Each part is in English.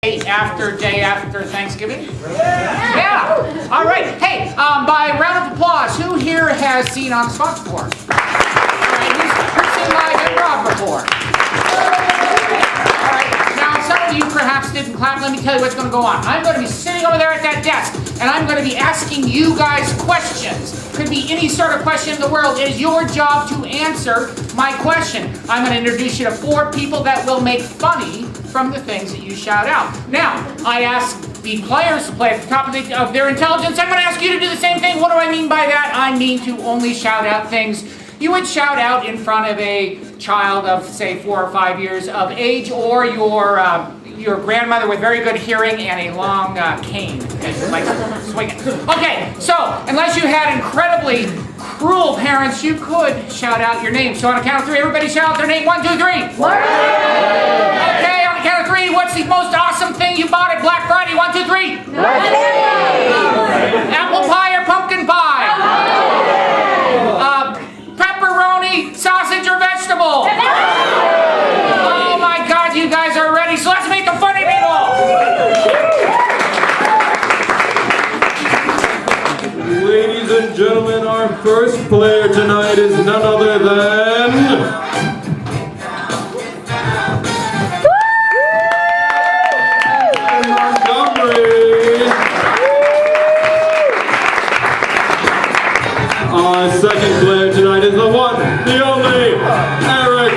Day after Thanksgiving? Yeah. All right. Hey, by round of applause, who here has seen On the Spot before? All right, who's seen live improv before? All right. Now, some of you perhaps didn't clap. Let me tell you what's going to go on. I'm going to be sitting over there at that desk, and I'm going to be asking you guys questions. Could be any sort of question in the world. It is your job to answer my question. I'm going to introduce you to 4 people that will make funny from the things that you shout out. Now, I ask the players to play at the top of their intelligence. I'm going to ask you to do the same thing. What do I mean by that? I mean to only shout out things you would shout out in front of a child of, say, 4 or 5 years of age, or your grandmother with very good hearing and a long cane that you like to swing it. Okay, so unless you had incredibly cruel parents, you could shout out your name. So on a count of 3, everybody shout out their name. 1, 2, 3. Okay, on a count of 3, what's the most awesome thing you bought at Black Friday? 1, 2, 3. Apple pie or pumpkin pie? Pepperoni, sausage, or vegetable? Oh my God, you guys are ready, so let's make them funny, people! Ladies and gentlemen, our first player tonight is none other than... Benson-Montgomery! Our second player tonight is the one, the only, Eric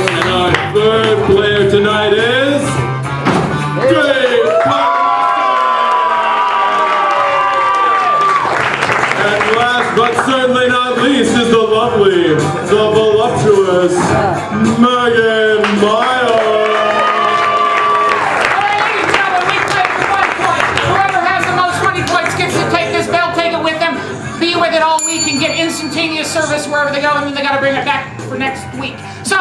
And our third player tonight is... And last but certainly not least is the lovely, the voluptuous Megan Miles. Ladies and gentlemen, we play for 1 point. Whoever has the most funny points gets to take this bell, take it with them, be with it all week, and get instantaneous service wherever they go, and then they got to bring it back for next week. So,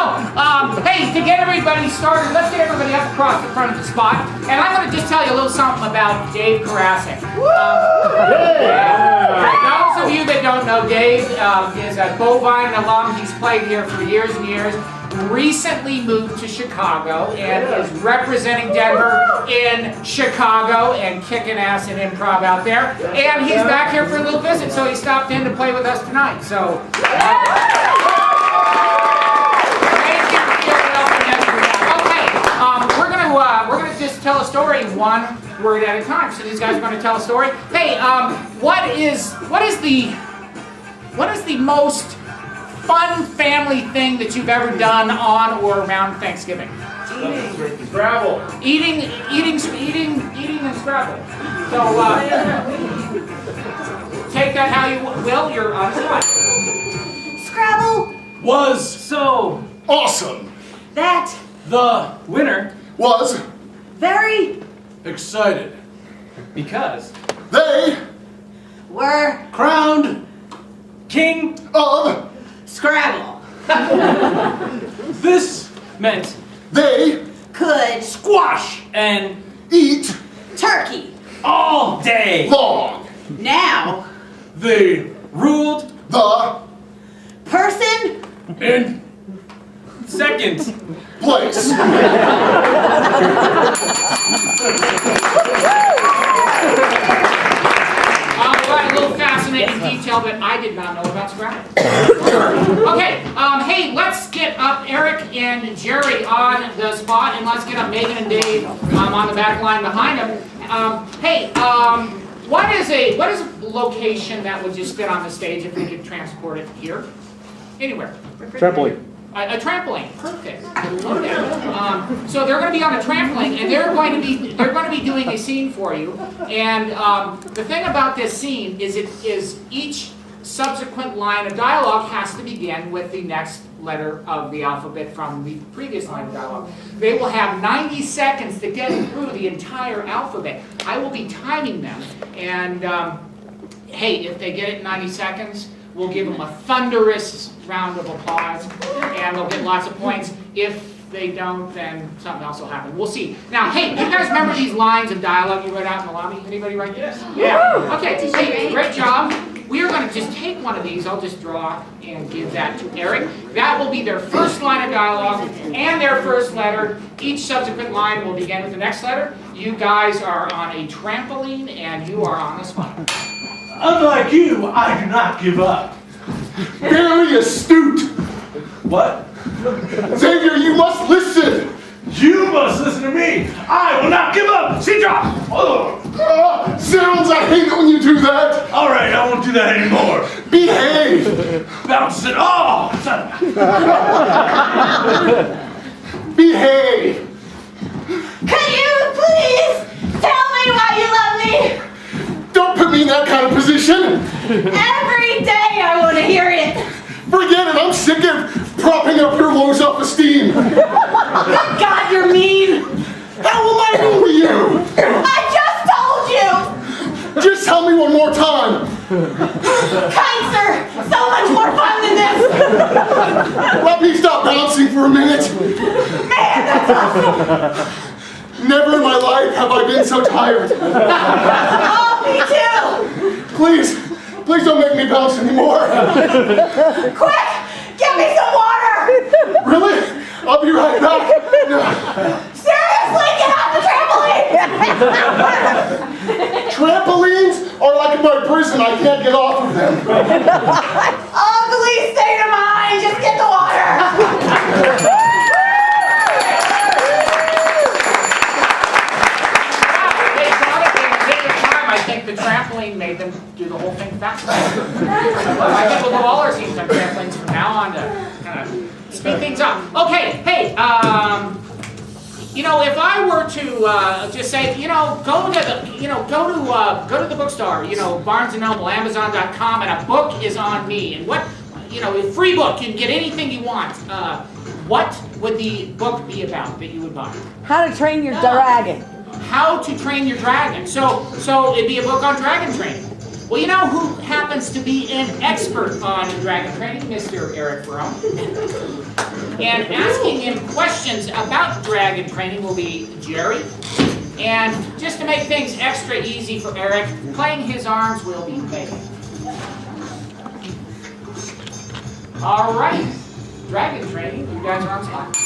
hey, to get everybody started, let's get everybody up across the front of the spot. And I'm going to just tell you a little something about Dave Karasik. Those of you that don't know, Dave is a bovine alum. He's played here for years and years. Recently moved to Chicago and is representing Denver in Chicago and kicking ass in improv out there. And he's back here for a little visit, so he stopped in to play with us tonight. So. We're gonna just tell a story 1 word at a time. So these guys are going to tell a story. Hey, what is the most fun family thing that you've ever done on or around Thanksgiving? Eating. Scrabble. Eating and Scrabble. So take that how you will. You're on the spot. Scrabble Was so awesome that the winner was very excited Because they were crowned king of Scrabble. This meant they could squash and eat turkey all day long. Now they ruled The person in second place. a little fascinating detail that I did not know about Scrabble. Okay, hey, let's get up Eric and Jerry on the spot, and let's get up Megan and Dave on the back line behind them. What is a location that would just fit on the stage if we could transport it here? Anywhere. Trampoline. A trampoline, perfect. I love that. So they're going to be on a trampoline, and they're going to be doing a scene for you. And the thing about this scene is each subsequent line of dialogue has to begin with the next letter of the alphabet from the previous line of dialogue. They will have 90 seconds to get through the entire alphabet. I will be timing them, and hey, if they get it in 90 seconds. We'll give them a thunderous round of applause, and they'll get lots of points. If they don't, then something else will happen. We'll see. Now, hey, you guys remember these lines of dialogue you wrote out in the lobby? Anybody write this? Yeah. Okay. Hey, great job. we are going to just take one of these. I'll just draw and give that to Eric. That will be their first line of dialogue and their first letter. Each subsequent line will begin with the next letter. You guys are on a trampoline and you are on the spot. Unlike you, I do not give up. Very astute. What? Xavier, you must listen. You must listen to me. I will not give up. See, drop. Oh. Sounds, I hate it when you do that. All right, I won't do that anymore. Behave. Bounce it off. Behave. Can you please tell me why you love me? Don't put me in that kind of position. Every day I want to hear it. Forget it. I'm sick of propping up your low self-esteem. Good God, you're mean. How am I mean to you? I just told you. Just tell me one more time. Kind sir, so much more fun than this. Let me stop bouncing for a minute. Man, that's awesome. Never in my life have I been so tired. Oh, me too. Please don't make me bounce anymore. Quick, get me some water. Really? I'll be right back. Seriously, get off the trampoline. Trampolines are like my prison. I can't get off of them. Ugly state of mind. Just get the water. I think the trampoline made them do the whole thing faster. I think we'll do all our scenes on trampolines from now on to kind of speed things up. Okay, hey, you know, if I were to just say, you know, go to the bookstore, you know, Barnes & Noble, Amazon.com, and a book is on me, and what, you know, a free book, you can get anything you want. What would the book be about that you would buy? How to train your dragon. How to train your dragon. So it'd be a book on dragon training. Well, you know who happens to be an expert on dragon training? Mr. Eric Brown. And asking him questions about dragon training will be Jerry. And just to make things extra easy for Eric, playing his arms will be Megan. All right. Dragon training. You guys are on spot.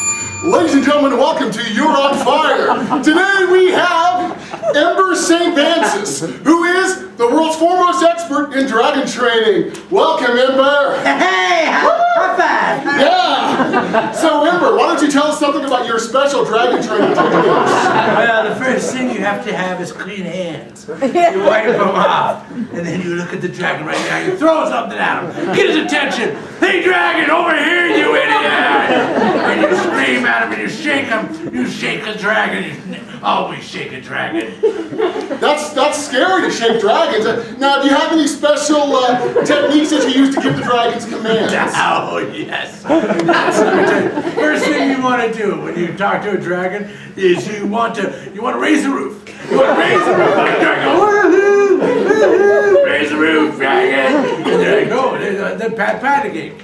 Ladies and gentlemen, welcome to You're on Fire. Today we have Ember St. Francis, who is the world's foremost expert in dragon training. Welcome, Ember. Hey, high five. Yeah. So, Ember, why don't you tell us something about your special dragon training techniques? Well, the first thing you have to have is clean hands. You wipe them off, and then you look at the dragon right now. You throw something at him, get his attention. Hey, dragon, over here, you idiot! And you scream at him, and you shake him. You shake a dragon. You always shake a dragon. That's scary to shake dragons. Now, do you have any special techniques that you use to give the dragons commands? Oh, yes. First thing you want to do when you talk to a dragon is you want to raise the roof. You want to raise the roof on a dragon. Woo-hoo, woo-hoo, raise the roof, dragon. And there you go. Then patty cake.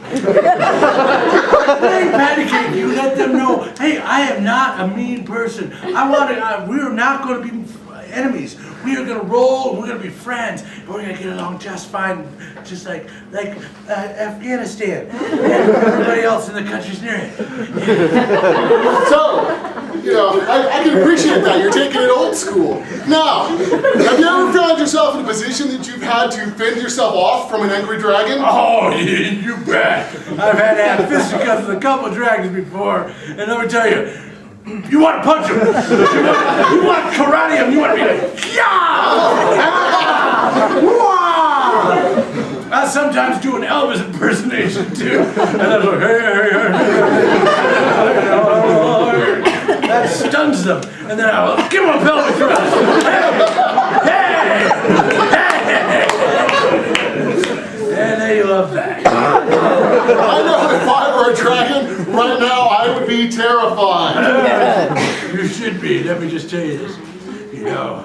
Patty cake. You let them know, hey, I am not a mean person. We're not going to be enemies. We are going to roll, we're going to be friends, and we're going to get along just fine, just like Afghanistan and everybody else in the countries near it. So, you know, I can appreciate that. You're taking it old school. Now, have you ever found yourself in a position that you've had to fend yourself off from an angry dragon? Oh, you bet. I've had to have fisticuffs with a couple of dragons before, and let me tell you, you want to punch him. You want to karate him. You want to be like, I sometimes do an Elvis impersonation too. And I'm like, hey. That stuns them. And then I'll give them a pelvic thrust. Hey! And they love that. I know if I were a dragon, right now I would be terrified. You should be. Let me just tell you this. You know,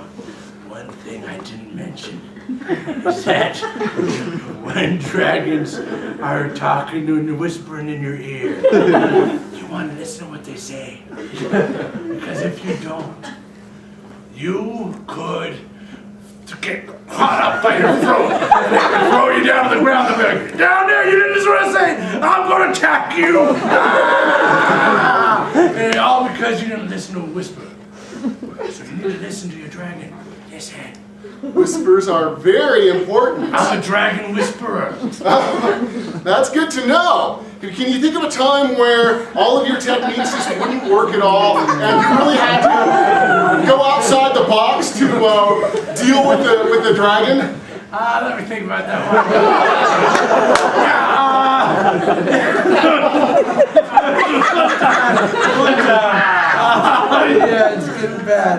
one thing I didn't mention is that when dragons are talking and whispering in your ear, you want to listen to what they say. Because if you don't, you could get caught up by your throat and they can throw you down to the ground and be like, down there, you didn't just want to say, I'm going to attack you. Ah! And all because you didn't listen to a whisper. So you need to listen to your dragon. Listen. Whispers are very important. I'm a dragon whisperer. That's good to know. Can you think of a time where all of your techniques just wouldn't work at all, and you really had to go outside the box to deal with the dragon? Let me think about that one. Yeah, it's getting bad.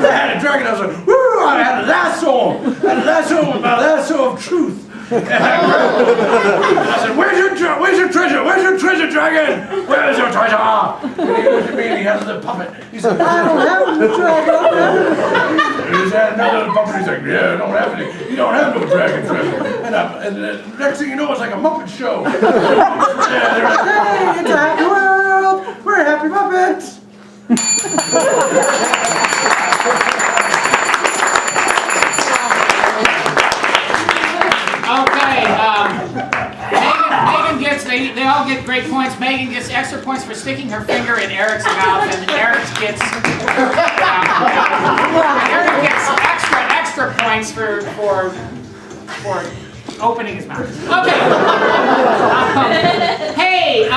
I had a dragon, I was like, woo, I had a lasso. I had a lasso with my lasso of truth. And I said, where's your treasure? Where's your treasure, dragon? Where's your treasure? And he looked at me and he had a little puppet. He said, I don't have no dragon. He had another puppet. He's like, yeah, I don't have any. You don't have no dragon treasure. And the next thing you know, it's like a Muppet show. Yeah, they're like, hey, it's a happy world. We're happy Muppets. Okay, Megan gets, they all get great points. Megan gets extra points for sticking her finger in Eric's mouth, and Eric gets extra points for opening his mouth. Okay. Hey,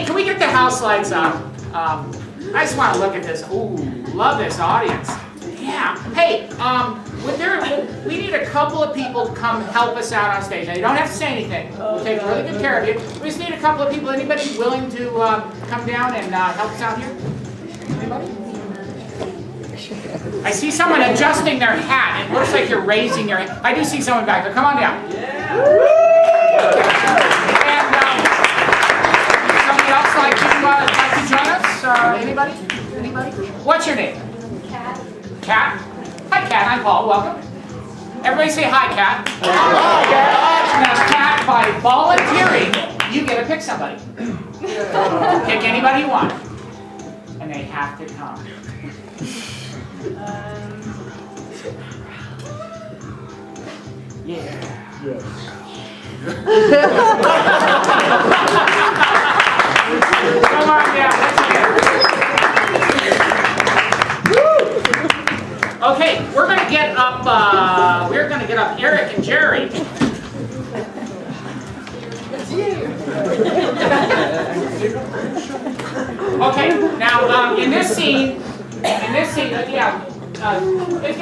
can we get the house lights up? I just want to look at this. Ooh, love this audience. Yeah. Hey, we need a couple of people to come help us out on stage. Now, you don't have to say anything. We'll take really good care of you. We just need a couple of people. Anybody willing to come down and help us out here? Anybody? I see someone adjusting their hat. It looks like you're raising your hand. I do see someone back there. Come on down. Yeah. And somebody else like to join us? Anybody? Anybody? What's your name? Cat? Hi, Cat. I'm Paul. Welcome. Everybody say hi, Cat. Hi, Cat. Now, Cat, by volunteering, you get to pick somebody. Pick anybody you want. And they have to come. Yeah. Yes. Come on down. Let's get it. Okay, we're gonna get up Eric and Jerry. Okay, now in this scene, let's get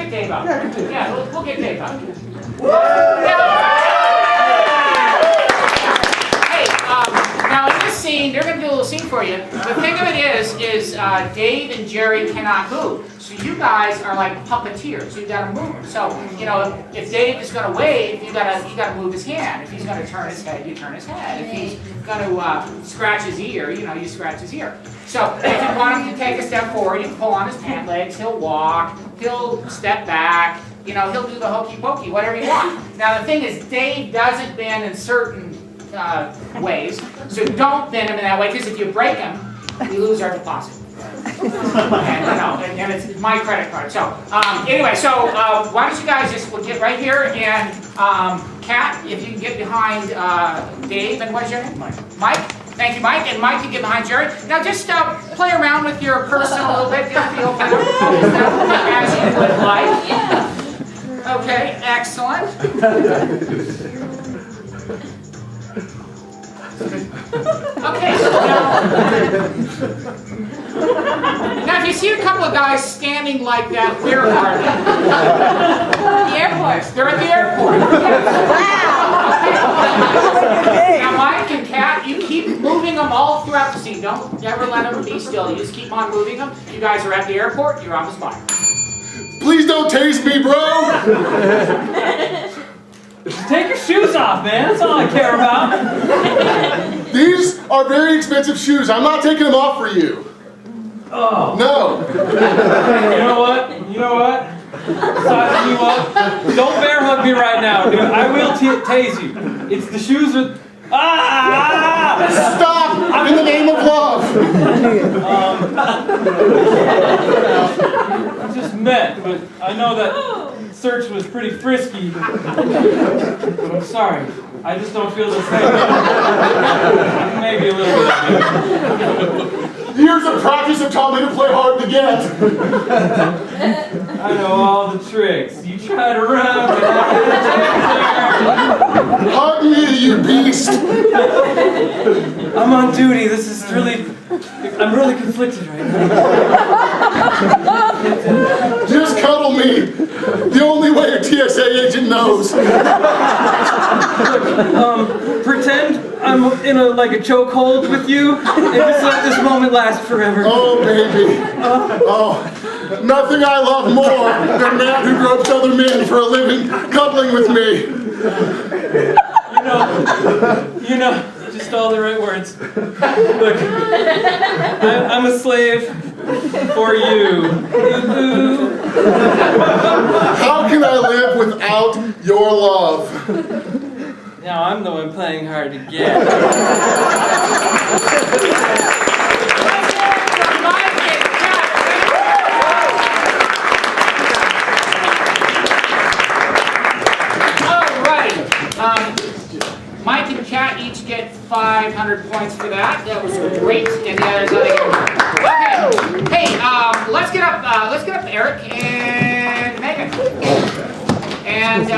Dave up. Yeah, we'll get Dave up. Now in this scene, they're going to do a little scene for you. The thing of it is Dave and Jerry cannot move. So you guys are like puppeteers. You got to move them. So if Dave is going to wave, you got to move his hand. If he's going to turn his head, you turn his head. If he's going to scratch his ear, you scratch his ear. So if you want him to take a step forward, you pull on his pant legs. He'll walk. He'll step back. He'll do the hokey pokey, whatever you want. Now the thing is, Dave doesn't bend in certain ways, so don't bend him in that way, because if you break him, we lose our deposit. and it's my credit card. So anyway, why don't you guys we'll get right here, and Kat, if you can get behind Dave, and what's your name? Mike. Thank you, Mike. And Mike can get behind Jerry. Now just play around with your person a little bit, just feel kind of as you would like. Yeah. Okay, excellent. Okay, so now if you see a couple of guys standing like that, where are they? The airport. They're at the airport. Wow. Now Mike and Kat, you keep moving them all throughout the scene. Don't ever let them be still. You just keep on moving them. You guys are at the airport. You're on the spot. Please don't taste me, bro! Take your shoes off, man. That's all I care about. These are very expensive shoes. I'm not taking them off for you. Oh. No. You know what? Sizing you up. Don't bear hug me right now, dude. I will tase you. It's the shoes with... Ah! Stop! In the name of love! I'm just just met, but I know that search was pretty frisky. I'm sorry. I just don't feel the same. Maybe a little bit. Years of practice have taught me to play hard to get. I know all the tricks. You try to run, but Hug me, you beast. I'm on duty. This is really... I'm really conflicted right now. Just cuddle me. The only way a TSA agent knows. Pretend I'm in a chokehold with you, and just let this moment last forever. Oh, baby. Oh, nothing I love more than a man who gropes other men for a living, cuddling with me. You know, just all the right words. Look, I'm a slave for you. How can I live without your love? Now I'm the one playing hard to get. Mike and Kat each get 500 points for that. That was great. And the others, okay. Hey, let's get up Eric and Megan. And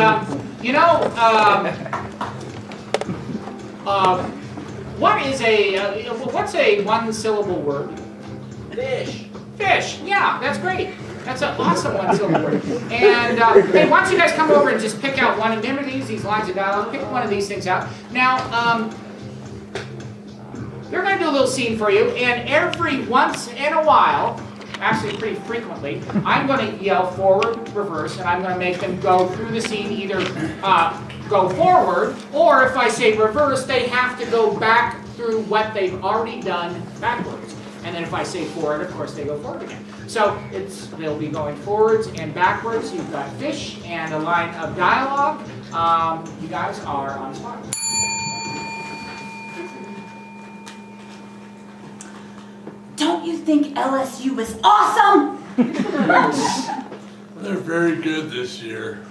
what's a one-syllable word? Fish. Fish. Yeah, that's great. That's an awesome one-syllable word. And hey, why don't you guys come over and just pick out one. Remember these lines of dialogue? Pick one of these things out. Now, they're going to do a little scene for you, and every once in a while, actually pretty frequently, I'm going to yell forward, reverse, and I'm going to make them go through the scene, either go forward, or if I say reverse, they have to go back through what they've already done backwards. And then if I say forward, of course, they go forward again. So they'll be going forwards and backwards. You've got fish and a line of dialogue. You guys are on spot. Don't you think LSU is awesome? They're very good this year.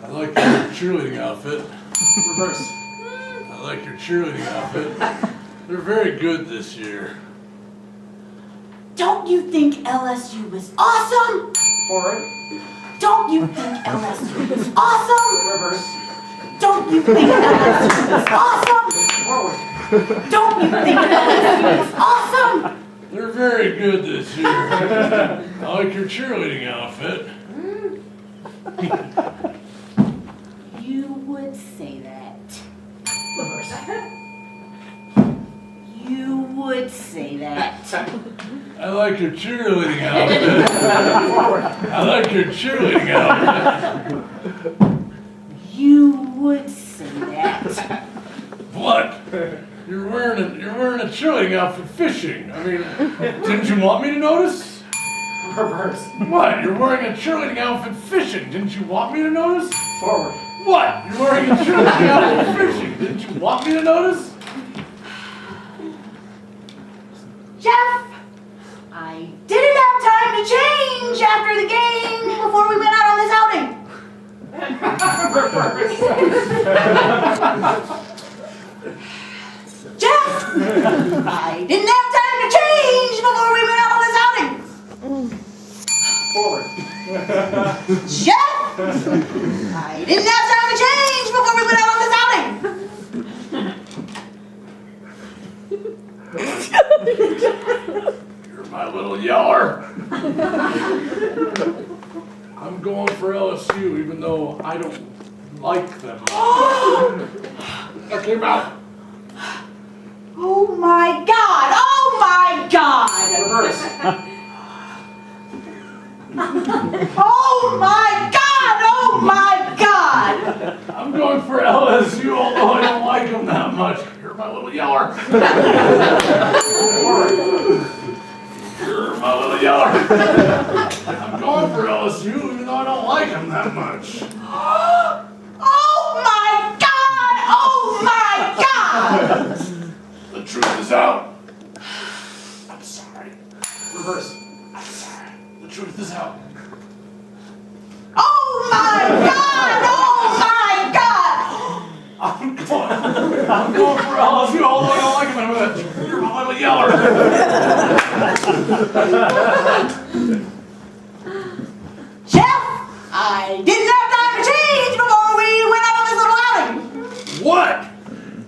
I like your cheerleading outfit. Reverse. I like your cheerleading outfit. They're very good this year. Don't you think LSU is awesome? Forward. Don't you think LSU is awesome? Reverse. Don't you think LSU is awesome? Forward. Don't you think LSU is awesome? They're very good this year. I like your cheerleading outfit. You would say that. Reverse. You would say that. I like your cheerleading outfit. I like your cheerleading outfit. You would say that. What? You're wearing a cheerleading outfit fishing. I mean, didn't you want me to notice? Reverse. What? You're wearing a cheerleading outfit fishing. Didn't you want me to notice? Forward. What? You're wearing a cheerleading outfit fishing. Didn't you want me to notice? Jeff, I didn't have time to change after the game before we went out on this outing. Jeff, I didn't have time to change before we went out on this outing. Forward. Jeff, I didn't have time to change before we went out on this outing. You're my little yeller. I'm going for LSU even though I don't like them. That came out. Oh my God! Oh my God! Reverse. Oh my God! Oh my God! I'm going for LSU although I don't like them that much. You're my little yeller. You're my little yeller. I'm going for LSU even though I don't like them that much. Oh my God! Oh my God! The truth is out. I'm sorry. Reverse. I'm sorry. The truth is out. Oh my God! Oh my God! I'm going for all of you, although I don't like him. I'm gonna, you're my little yeller. Chef, I didn't have time to change before we went out on this little outing. What?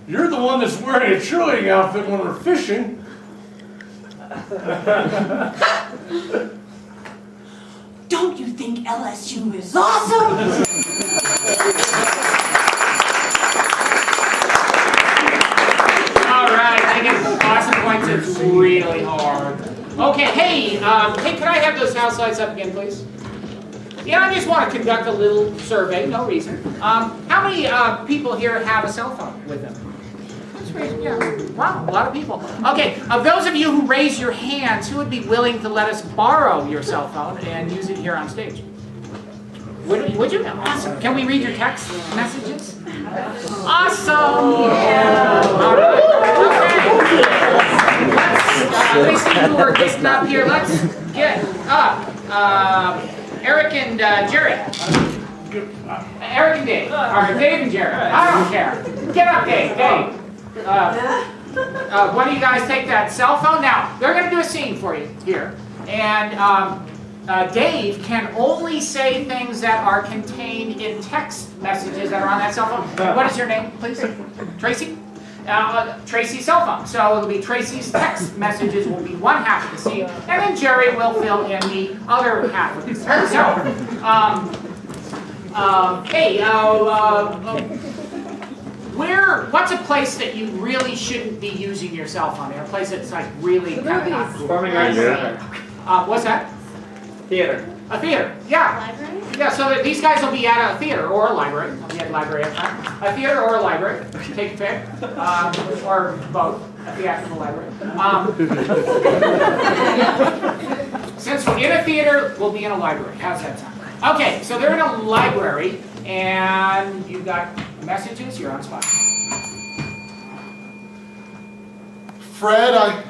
You're the one that's wearing a cheerleading outfit when we're fishing. Don't you think LSU is awesome? All right, they get awesome points. It's really hard. Okay, hey, could I have those house lights up again, please? Yeah, I just want to conduct a little survey, no reason. How many people here have a cell phone with them? Yeah. Wow, a lot of people. Okay, of those of you who raise your hands, who would be willing to let us borrow your cell phone and use it here on stage? Would you? Awesome. Can we read your text messages? Awesome. Yeah. All right. Okay. Let's see who we're getting up here. Let's get up. Eric and Jerry. Eric and Dave. All right, Dave and Jerry. I don't care. Get up, Dave. Dave. One of you guys take that cell phone. Now, they're going to do a scene for you here. And Dave can only say things that are contained in text messages that are on that cell phone. What is your name, please? Tracy? Tracy's cell phone. So it'll be Tracy's text messages will be one half of the scene, and then Jerry will fill in the other half of the scene. So, what's a place that you really shouldn't be using your cell phone? A place that's like really kind of not cool. Performing arts. What's that? Theater. A theater, yeah. Library? Yeah, so that these guys will be at a theater or a library. I'll be at a library every time. A theater or a library, take your pick. Or both, a theatrical library. Since we're in a theater, we'll be in a library. How's that sound? Okay, so they're in a library, and you've got messages, you're on the spot. Fred, I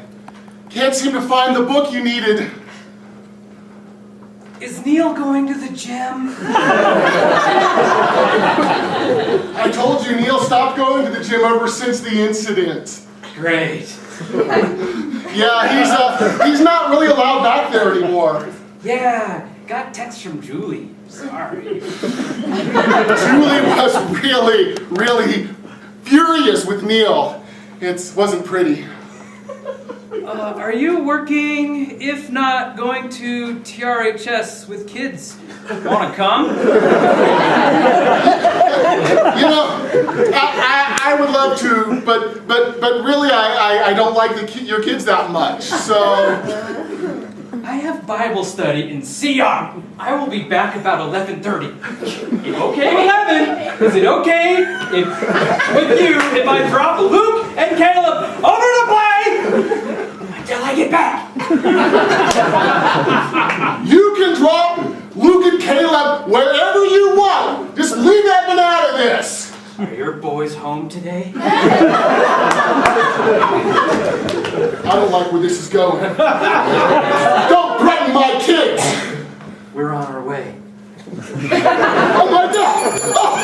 can't seem to find the book you needed. Is Neil going to the gym? I told you Neil stopped going to the gym ever since the incident. Great. Yeah, he's not really allowed back there anymore. Yeah, got text from Julie. Sorry. Julie was really furious with Neil. It wasn't pretty. Are you working, if not going to TRHS with kids? Wanna come? You know, I would love to, but really I don't like your kids that much, so... I have Bible study in CR. I will be back about 11:30. If okay, 11. Is it okay with you if I drop Luke and Caleb over to play until I get back? You can drop Luke and Caleb wherever you want. Just leave Edmund out of this. Are your boys home today? I don't like where this is going. Don't threaten my kids. We're on our way. Oh my God! Oh.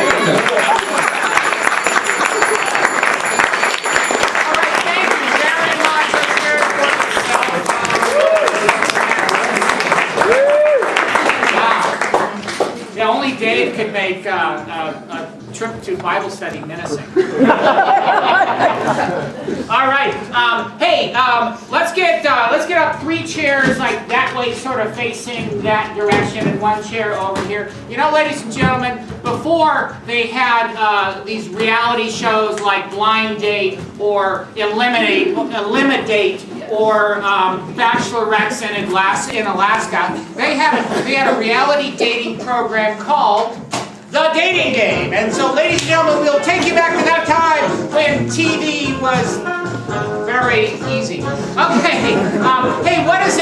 Only Dave could make a trip to Bible study menacing. All right. Let's get up 3 chairs like that way, sort of facing that direction, and 1 chair over here. You know, ladies and gentlemen, before they had these reality shows like Blind Date or Eliminate or Bachelorettes in Alaska, they had a reality dating program called The Dating Game. And so, ladies and gentlemen, we'll take you back to that time when TV was very easy. Okay. Hey, what is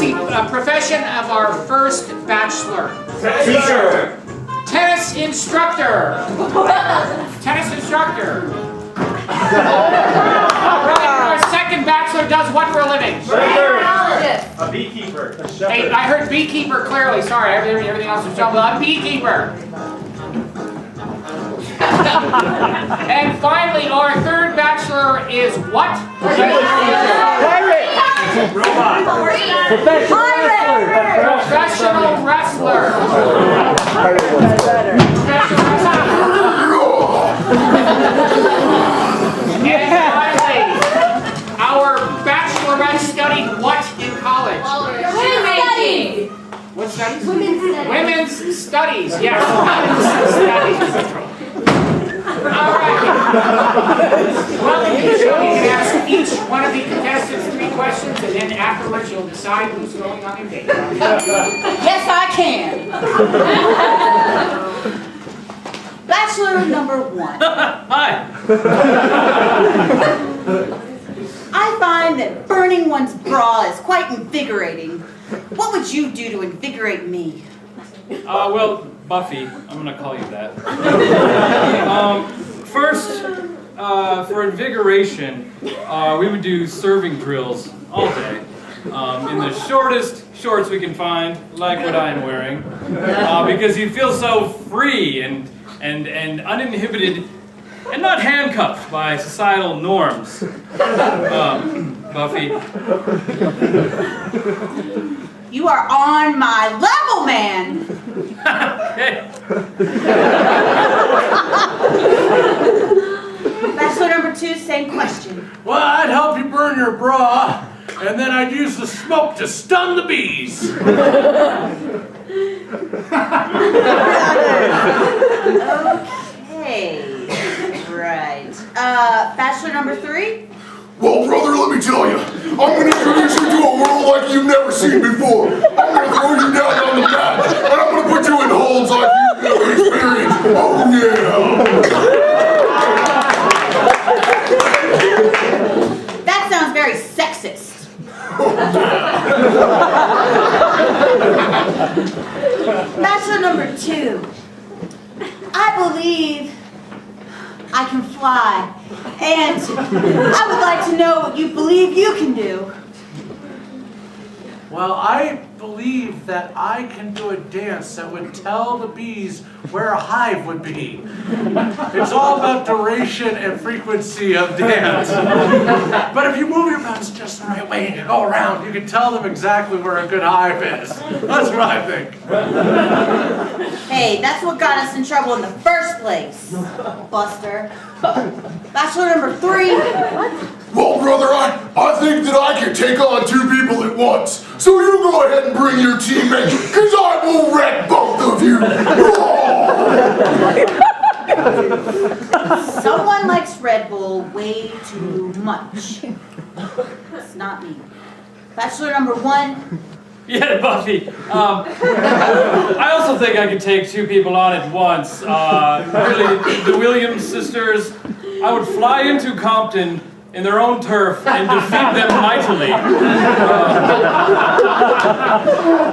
the profession of our first bachelor? Teacher. Tennis instructor. Tennis instructor. All right. Our second bachelor does what for a living? A beekeeper. Hey, I heard beekeeper clearly. Sorry, everything else was jumbled. I'm beekeeper. And finally, our third bachelor is what? Pirate! Robot. Professional wrestler. And finally, our bachelorette studied what in college? What studies? Women's studies, yes. Women's studies. All right. Well, you can ask each one of the contestants 3 questions, and then afterwards you'll decide who's going on a date. Yes, I can. Bachelor number 1. Hi. I find that burning one's bra is quite invigorating. What would you do to invigorate me? Well, Buffy, I'm gonna call you that. First, for invigoration, we would do serving drills all day. In the shortest shorts we can find, like what I'm wearing, because you feel so free and uninhibited and not handcuffed by societal norms. Buffy. You are on my level, man. Hey. Bachelor number 2, same question. Well, I'd help you burn your bra, and then I'd use the smoke to stun the bees. Okay, right. Bachelor number 3? Well, brother, let me tell you, I'm gonna introduce you to a world like you've never seen before. I'm gonna throw you down on the mat, and I'm gonna put you in holes like you've never experienced. Oh, yeah. That sounds very sexist. Bachelor number 2. I believe I can fly, and I would like to know what you believe you can do. Well, I believe that I can do a dance that would tell the bees where a hive would be. It's all about duration and frequency of dance. But if you move your bounce just the right way and you go around, you can tell them exactly where a good hive is. That's what I think. Hey, that's what got us in trouble in the first place, Buster. Bachelor number 3. Well, brother, I think that I can take on 2 people at once. So you go ahead and bring your teammate, because I will wreck both of you. Someone likes Red Bull way too much. It's not me. Bachelor number 1. Yeah, Buffy. I also think I could take 2 people on at once. Really, the Williams sisters. I would fly into Compton in their own turf and defeat them mightily.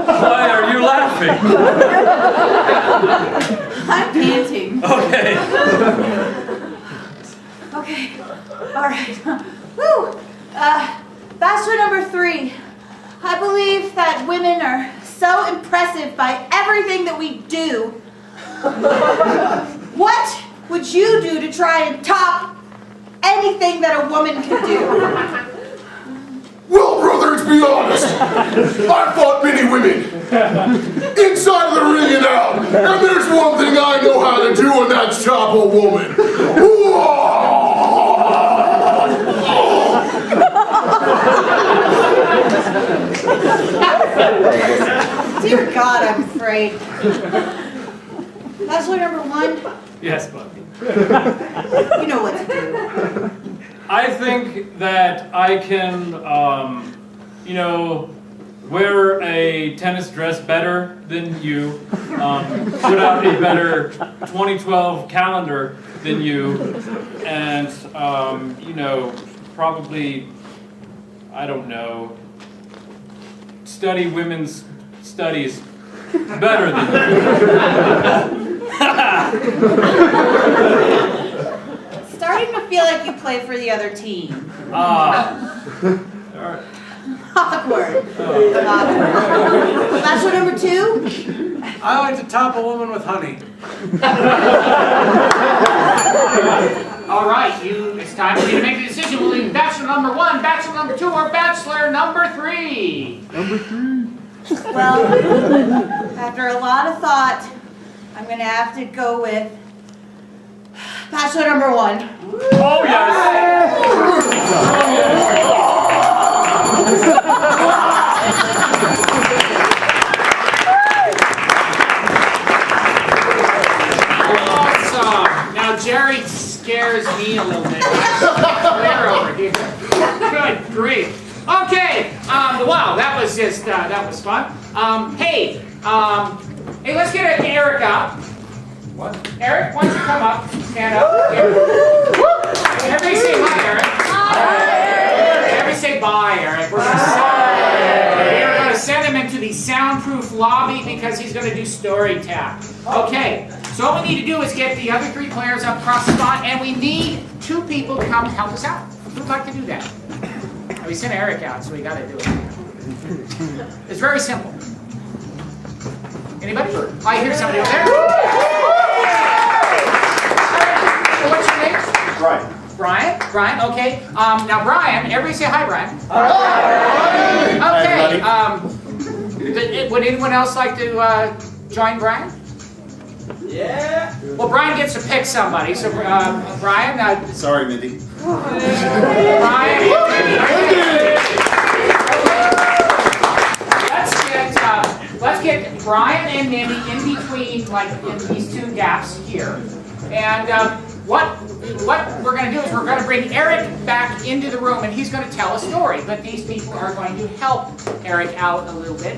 Why are you laughing? I'm panting. Okay. Okay. All right. Woo. Bachelor number 3. I believe that women are so impressive by everything that we do. What would you do to try and top anything that a woman can do? Well, brother, let's be honest. I've fought many women. Inside of the ring and out. And there's one thing I know how to do, and that's chop a woman. Dear God, I'm afraid. Bachelor number 1, Yes, Buffy. you know what to do. I think that I can, wear a tennis dress better than you, put out a better 2012 calendar than you, and, probably, I don't know, study women's studies better than you. Starting to feel like you play for the other team. All right. Awkward. Awkward. Bachelor number 2? I like to top a woman with honey. All right, it's time for you to make a decision. Will you bachelor number 1, bachelor number 2, or bachelor number 3? Number 3. Well, after a lot of thought, I'm going to have to go with bachelor number 1. Oh, yes. Awesome. Now, Jerry scares me a little bit. Clear over here. Good grief. Okay. Wow, that was just that was fun. Hey, let's get Eric up. What? Eric, why don't you come up? Stand up. Here. Everybody say hi, Eric. Hi. Everybody say bye, Eric. We're going to send him into the soundproof lobby because he's going to do story tap. Okay. So all we need to do is get the other 3 players up across the spot, and we need 2 people to come help us out. Who'd like to do that? We sent Eric out, so we got to do it. It's very simple. Anybody? I hear somebody over there. What's your name? Brian. Brian, okay. Now Brian, everybody say hi, Brian. Hi. Okay. Would anyone else like to join Brian? Yeah. Well, Brian gets to pick somebody. So, Brian. Sorry, Mindy. Brian. Let's get Brian and Mindy in between, like in these 2 gaps here. And what we're going to do is we're going to bring Eric back into the room, and he's going to tell a story. But these people are going to help Eric out a little bit.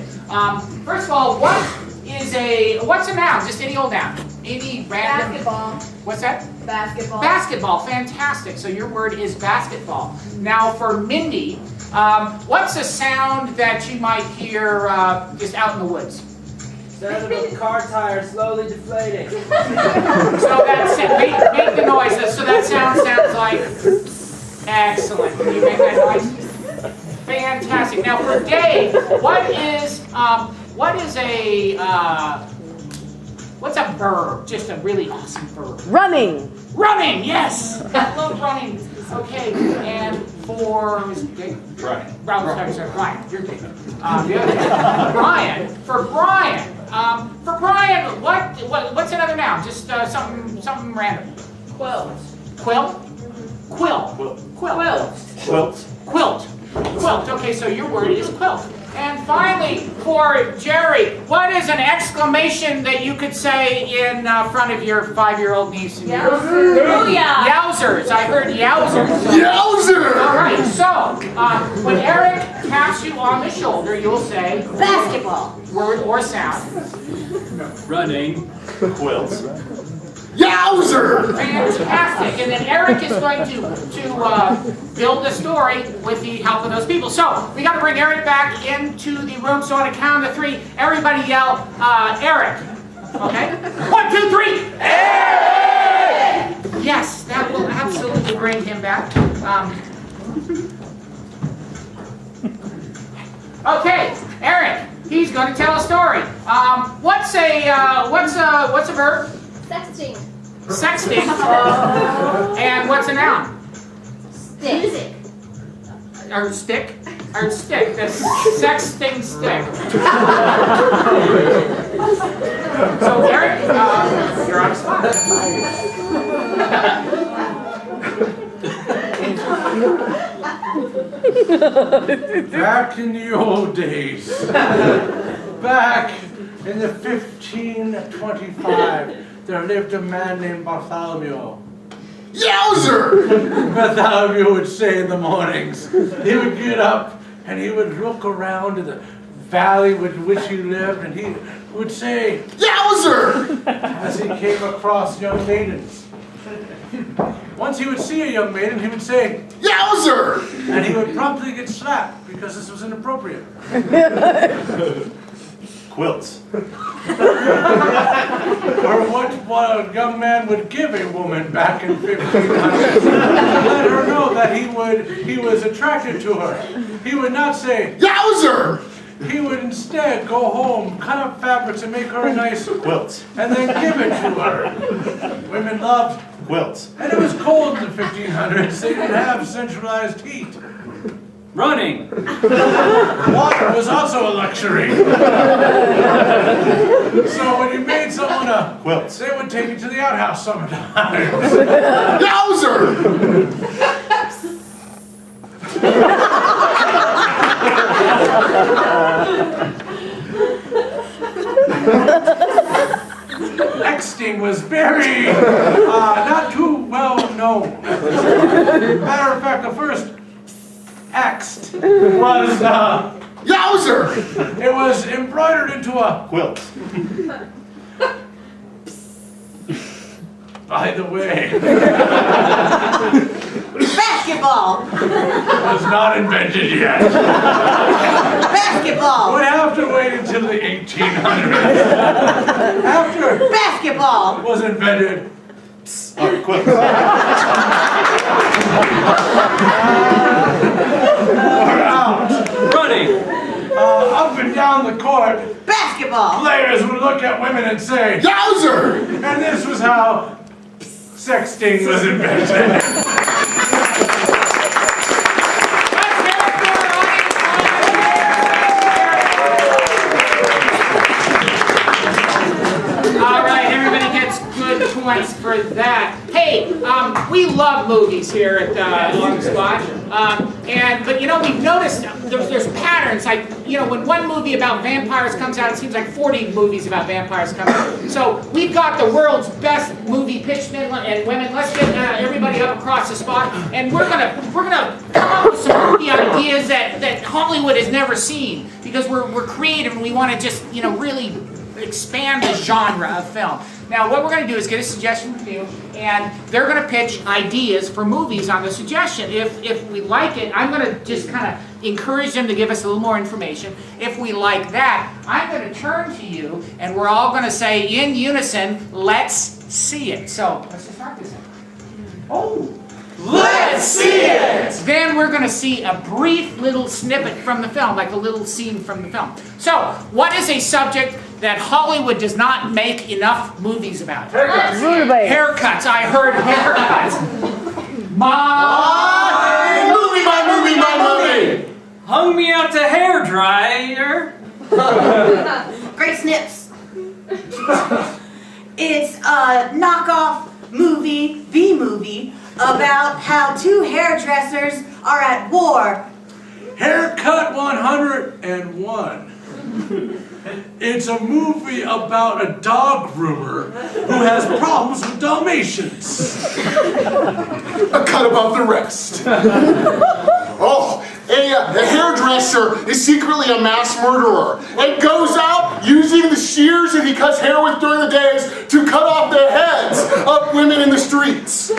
First of all, what's a noun? Just any old noun. Any random. Basketball. What's that? Basketball. Basketball. Fantastic. So your word is basketball. Now for Mindy, what's a sound that you might hear just out in the woods? Sound of a car tire slowly deflating. So that's it. Make the noise. So that sound sounds like excellent. Can you make that noise? Fantastic. Now for Dave, what's a verb? Just a really awesome verb. Running. Running. Yes. I love running. Okay. And for Dave? Brian. Sorry, Brian. You're Dave. Brian. For Brian, what's another noun? Just something random. Quilt. Quilt? Quilt. Quilt. Okay, so your word is quilt. And finally, for Jerry, what is an exclamation that you could say in front of your 5-year-old niece? Yowzers. I heard yowzers. Yowzer! All right, so when Eric taps you on the shoulder, you'll say Basketball. word or sound. Running. Quilt. Yowzer! Fantastic. And then Eric is going to build the story with the help of those people. So we got to bring Eric back into the room. So on a count of 3, everybody yell, Eric. Okay? 1, 2, 3. Eric! Yes, that will absolutely bring him back. Okay, Eric. He's going to tell a story. What's a verb? Sexting. Sexting. And what's a noun? Stick. Or stick? Or stick. The sexting stick. So Eric, you're on the spot. Back in the old days. Back in the 1525. There lived a man named Bartholomew. Yowzer! Bartholomew would say in the mornings, he would get up and he would look around in the valley with which he lived, and he would say, Yowzer! as he came across young maidens. Once he would see a young maiden, he would say, Yowzer! and he would promptly get slapped because this was inappropriate. quilts. Or what a young man would give a woman back in 1500. Let her know that he was attracted to her. He would not say, Yowzer! He would instead go home, cut up fabrics, and make her a nice quilt, and then give it to her. Women loved quilts. And it was cold in the 1500s. They didn't have centralized heat. Running. Water was also a luxury. So when you made someone a quilt, they would take it to the outhouse sometimes. Yowzer! Texting was very, not too well known. Matter of fact, the first text was, Yowzer! It was embroidered into a quilt. By the way, Basketball. was not invented yet. Basketball. Would have to wait until the 1800s. After Basketball. was invented, quilt. We're out. Running. Up and down the court, Basketball. players would look at women and say, Yowzer! and this was how sexting was invented. All right, everybody gets good points for that. Hey, we love movies here at On the Spot, but you know we've noticed there's patterns. Like when one movie about vampires comes out, it seems like 40 movies about vampires come out. So we've got the world's best movie pitch men and women. Let's get everybody up across the spot, and we're gonna come up with some movie ideas that Hollywood has never seen because we're creative and we want to just really expand the genre of film. Now, what we're going to do is get a suggestion from you, and they're going to pitch ideas for movies on the suggestion. If we like it, I'm going to just kind of encourage them to give us a little more information. If we like that, I'm going to turn to you, and we're all going to say in unison, "Let's see it." So, let's just start this. Oh! Let's see it! Then we're going to see a brief little snippet from the film, like a little scene from the film. So, what is a subject that Hollywood does not make enough movies about? Haircuts. Haircuts. I heard haircuts. My movie. Hung me out to hair dryer. Great snips. It's a knockoff movie, B-movie, about how two hairdressers are at war. Haircut 101. It's a movie about a dog groomer who has problems with Dalmatians. A cut above the rest. Oh, a hairdresser is secretly a mass murderer and goes out using the shears that he cuts hair with during the days to cut off the heads of women in the streets.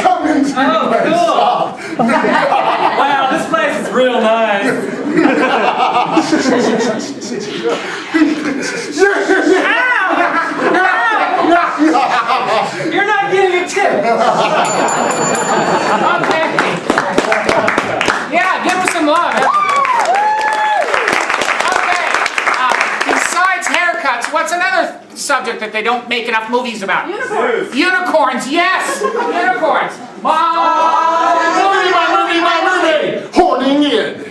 Come into my shop. Wow, this place is real nice. You're not getting a tip. Okay. Yeah, give him some love. Okay. Besides haircuts, what's another subject that they don't make enough movies about? Unicorns. Unicorns, yes. Unicorns. My movie. Horning in.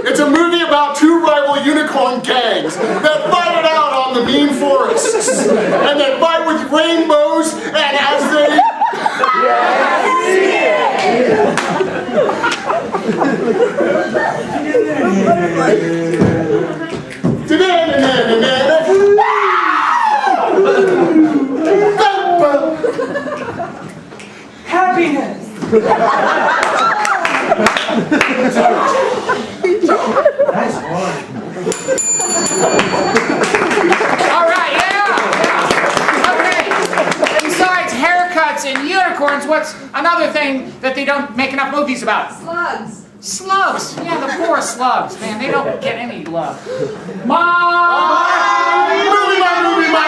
It's a movie about two rival unicorn gangs that fight it out on the mean forests. And they fight with rainbows and as they... Happiness. All right, yeah. Okay. Besides what's another thing that they don't make enough movies about? Slugs. Slugs. Yeah, the poor slugs, man. They don't get any love. My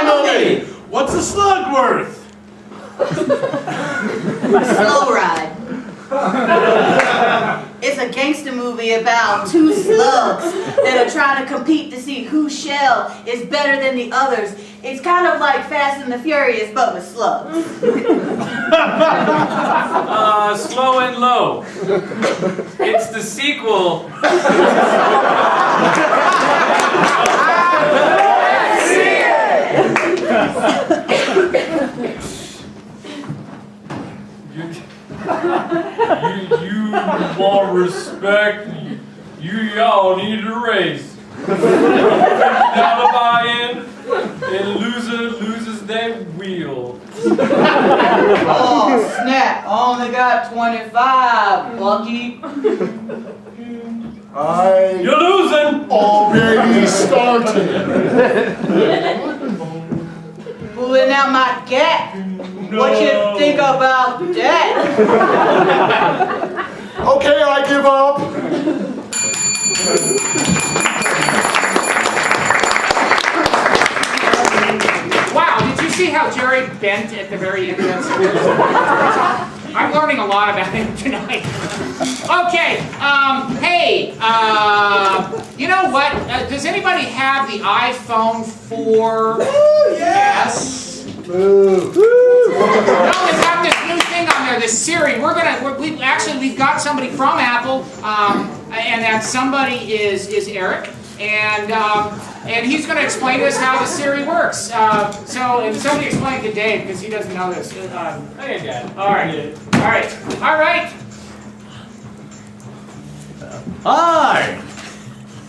movie! What's a slug worth? Slow Ride. It's a gangster movie about two slugs that are trying to compete to see whose shell is better than the others. It's kind of like Fast and the Furious, but with slugs. Slow and Low. It's the sequel. You want respect, y'all need to raise. Now to buy in, and loser loses their wheel. Oh, snap. I only got 25, Lucky. You're losing! Already started. Pulling out my gat. What you think about that? Okay, I give up. Wow, did you see how Jerry bent at the very end of that? I'm learning a lot about him tonight. Okay, hey, you know what? Does anybody have the iPhone 4? Yes. No, it's got this new thing on there, this Siri. We've got somebody from Apple, and that somebody is Eric, and he's going to explain to us how the Siri works. And somebody explain it to Dave because he doesn't know this. Hey, Dad. All right. Hi!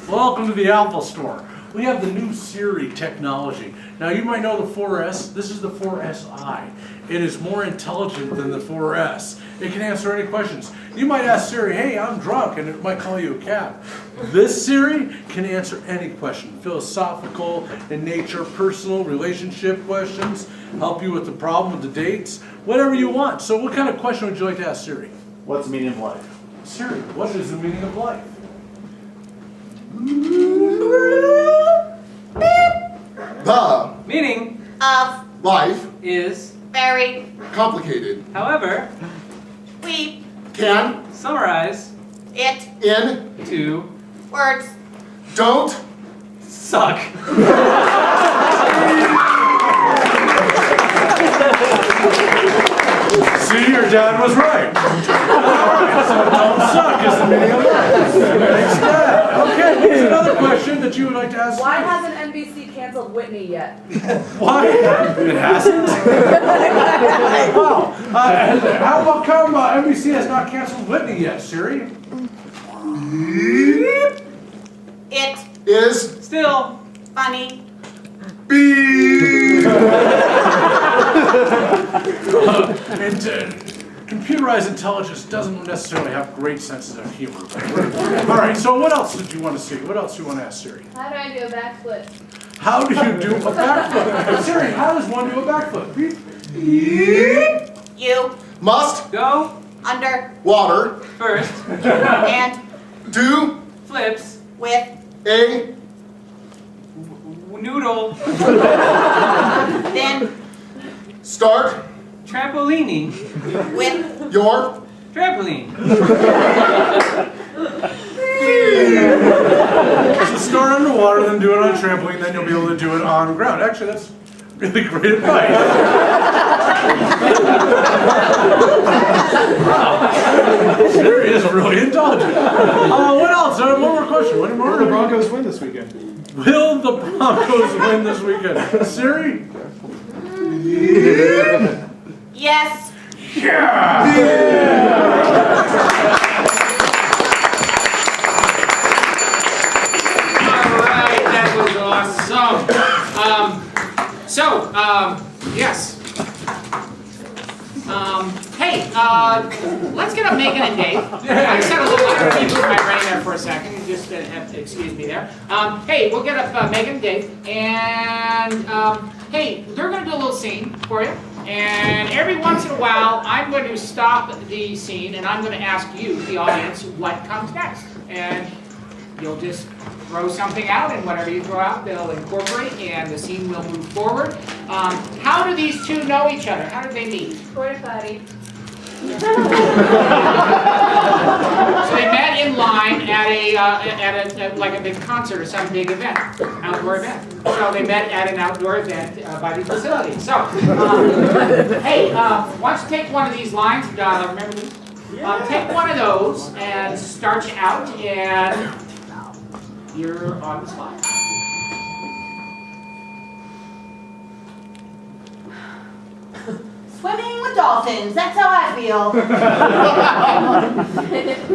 Welcome to the Apple Store. We have the new Siri technology. Now you might know the 4S. This is the 4SI. It is more intelligent than the 4S. It can answer any questions. You might ask Siri, hey, I'm drunk, and it might call you a cab. This Siri can answer any question. Philosophical in nature, personal, relationship questions, help you with the problem with the dates, whatever you want. So what kind of question would you like to ask Siri? What's the meaning of life? Siri, what is the meaning of life? The Meaning Of life is, very complicated. however, we Can summarize it in to words. don't suck. See, your dad was right. So don't suck is the meaning of life. Thanks, Dad. Okay, what's another question that you would like to ask? Why hasn't NBC canceled Whitney yet? Why? It hasn't? Wow. How come NBC has not canceled Whitney yet, Siri? It is Still, funny. Computerized intelligence doesn't necessarily have great senses of humor. All right, so what else did you want to see? What else do you want to ask Siri? How do I do a backflip? How do you do a backflip? Siri, how does one do a backflip? You must go under water first and do flips with a noodle then start trampolining with your trampoline. So start underwater, then do it on a trampoline, then you'll be able to do it on the ground. Actually, that's really great advice. Wow. Siri is really intelligent. What else? One more question. One more. Will the Broncos win this weekend? Will the Broncos win this weekend? Siri? yes. Alright, that was awesome. Yes. Hey, let's get up Megan and Dave. I just had a little, I moved my brain there for a second. You just have to excuse me there. Hey, we'll get up Megan and Dave. And, hey, they're going to do a little scene for you. And every once in a while, I'm going to stop the scene and I'm going to ask you, the audience, what comes next. And you'll just throw something out, and whatever you throw out, they'll incorporate, and the scene will move forward. How do these two know each other? How did they meet? Porta potty. So they met in line at like a big concert or some big event, outdoor event. So they met at an outdoor event by the facility. So, hey, why don't you take one of these lines? Remember these? Take one of those and start you out, and you're on the spot. Swimming with dolphins, that's how I feel.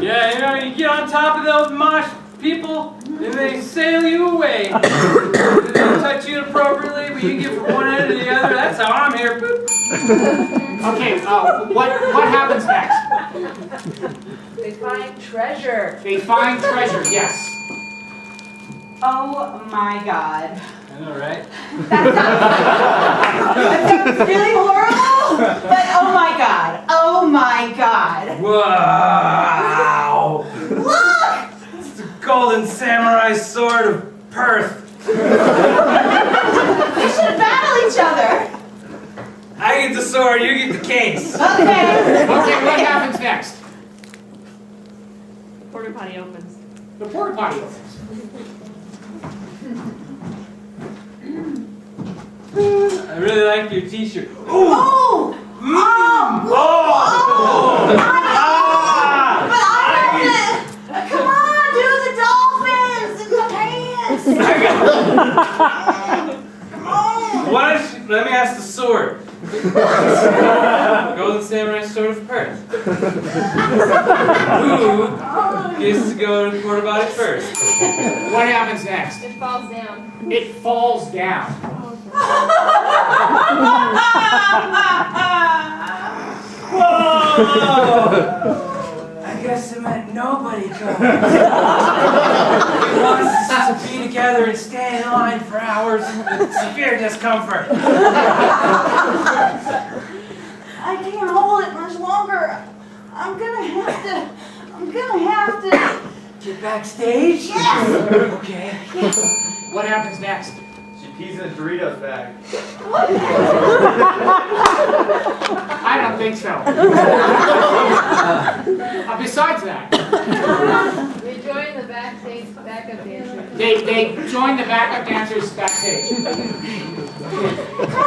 Yeah, you know, you get on top of those mosh people, and they sail you away. They don't touch you appropriately, but you get from one end to the other. That's how I'm here. Boop. Okay, what happens next? They find treasure. They find treasure, yes. Oh my God. I know, right? That sounds really horrible, but oh my God. Oh my God. Wow! Look! It's the golden samurai sword of Perth. We should battle each other. I get the sword, you get the case. Okay. Okay, what happens next? Porta potty opens. The porta potty opens. I really like your t-shirt. Ooh! Oh! Oh! But I have to. Come on, do the dolphins in the pants. Come on. Why don't you, let me ask the sword. Golden samurai sword of Perth. Who gets to go to porta potty first? What happens next? It falls down. It falls down. Whoa! I guess it meant nobody goes. He wants us to be together and stand in line for hours with severe discomfort. I can't hold it much longer. I'm gonna have to. Get backstage? Yes. Okay. What happens next? She pees in a Doritos bag. I don't think so. Besides that, We join the backstage backup dancers. they join the backup dancers backstage. Come on,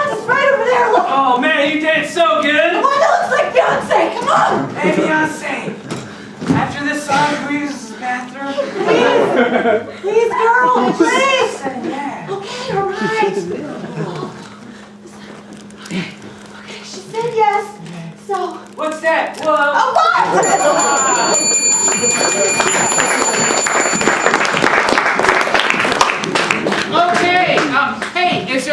it's right over there. Look. Oh man, you did so good! One that looks like Beyonce. Come on. Hey, Beyonce! After this song, can we use the bathroom? Please, girl. Please. Yeah. Okay, all right. Okay, she said yes. So. What's that? Whoa! Oh, what? Okay. Hey, is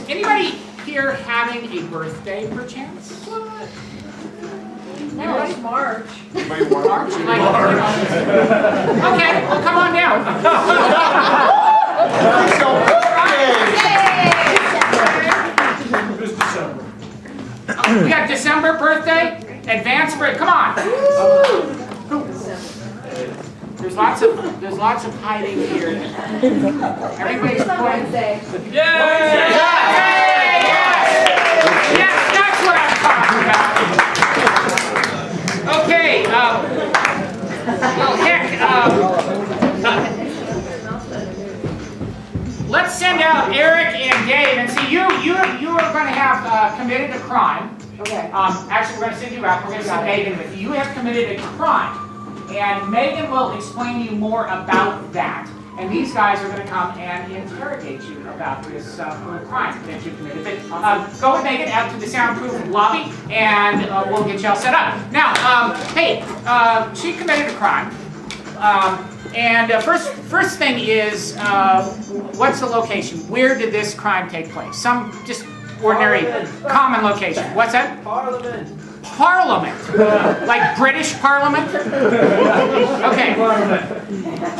anybody here having a birthday, perchance? No, it's March. March? Like, okay, well, come on down. We got December birthday, advanced birthday. Come on. There's lots of hiding here. Everybody's On pointing. Wednesday. Yay! Yes, that's what I'm talking about. Okay. Well, heck. Let's send out Eric and Dave, and see you are going to have committed a crime. Okay. Actually, we're going to send you out. We're going to send Megan with you. You have committed a crime, and Megan will explain to you more about that. And these guys are going to come and interrogate you about this crime that you committed. But, go with Megan out to the soundproof lobby, and we'll get you all set up. Now, hey, she committed a crime. And first thing is, what's the location? Where did this crime take place? Some just ordinary, common location. What's that? Parliament. Parliament. Like British Parliament? Okay.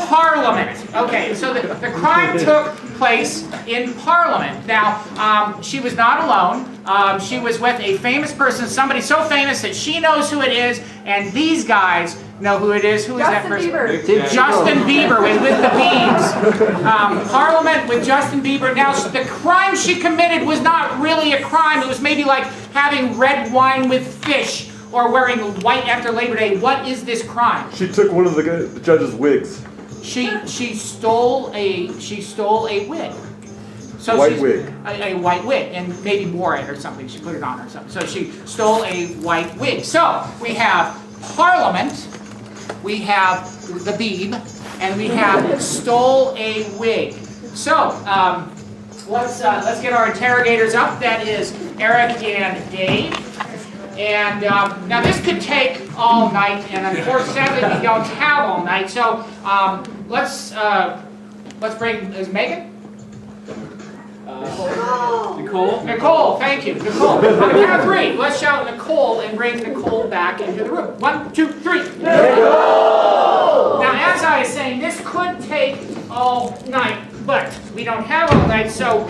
Parliament. Okay, so the crime took place in Parliament. Now, she was not alone. She was with a famous person, somebody so famous that she knows who it is, and these guys know who it is. Who is that person? Justin Bieber with the Biebs. Parliament with Justin Bieber. Now, the crime she committed was not really a crime. It was maybe like having red wine with fish or wearing white after Labor Day. What is this crime? She took one of the judge's wigs. She stole a wig. So White wig. A white wig, and maybe wore it or something. She put it on or something. So she stole a white wig. So we have Parliament, we have the Beeb, and we have stole a wig. So let's get our interrogators up. That is Eric and Dave. And now this could take all night, and unfortunately we don't have all night. So let's bring Megan. Nicole, thank you. Nicole. On the count of three, let's shout Nicole and bring Nicole back into the room. 1, 2, 3. Nicole! Now, as I was saying, this could take all night, but we don't have all night, so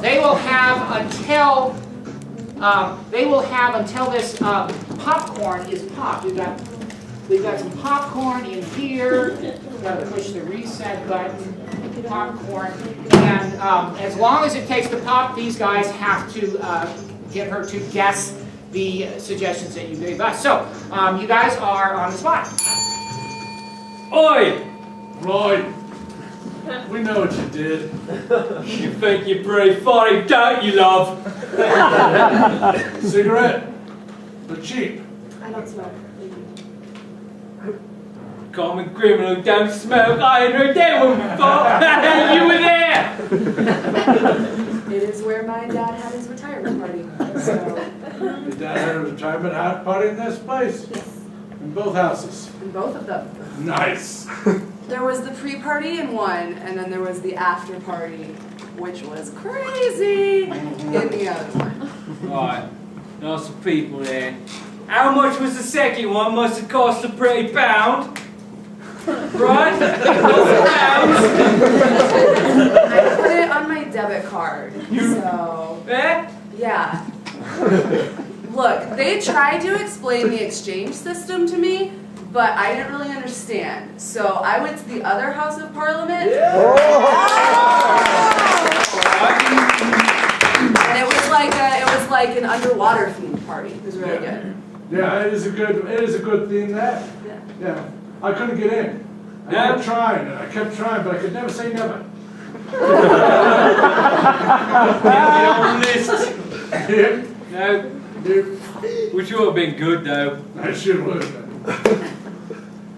they will have until this popcorn is popped. We've got some popcorn in here. Got to push the reset button. Popcorn, and as long as it takes to pop, these guys have to get her to guess the suggestions that you gave us. So, you guys are on the spot. Oi! Right. We know what you did. You think you're pretty funny, don't you, love? Cigarette. But cheap. I don't smoke. Common criminal who don't smoke. I ain't heard that one before. You were there. It is where my dad had his retirement party. So. Your dad had a retirement party in this place? Yes. In both houses? In both of them. Nice. There was the pre-party in one, and then there was the after-party, which was crazy in the other one. Right. Lots of people there. How much was the second one? Must have cost a pretty pound. Right? Pounds. I put it on my debit card, so... Eh? Yeah. Look, they tried to explain the exchange system to me, but I didn't really understand. So I went to the other House of Parliament. Yeah. And it was like an underwater themed party. It was really good. Yeah, it is a good thing that. Yeah. I couldn't get in. I kept trying, but I could never say never. Get on the list. Yep. No. Yep. Which would have been good though. I sure would.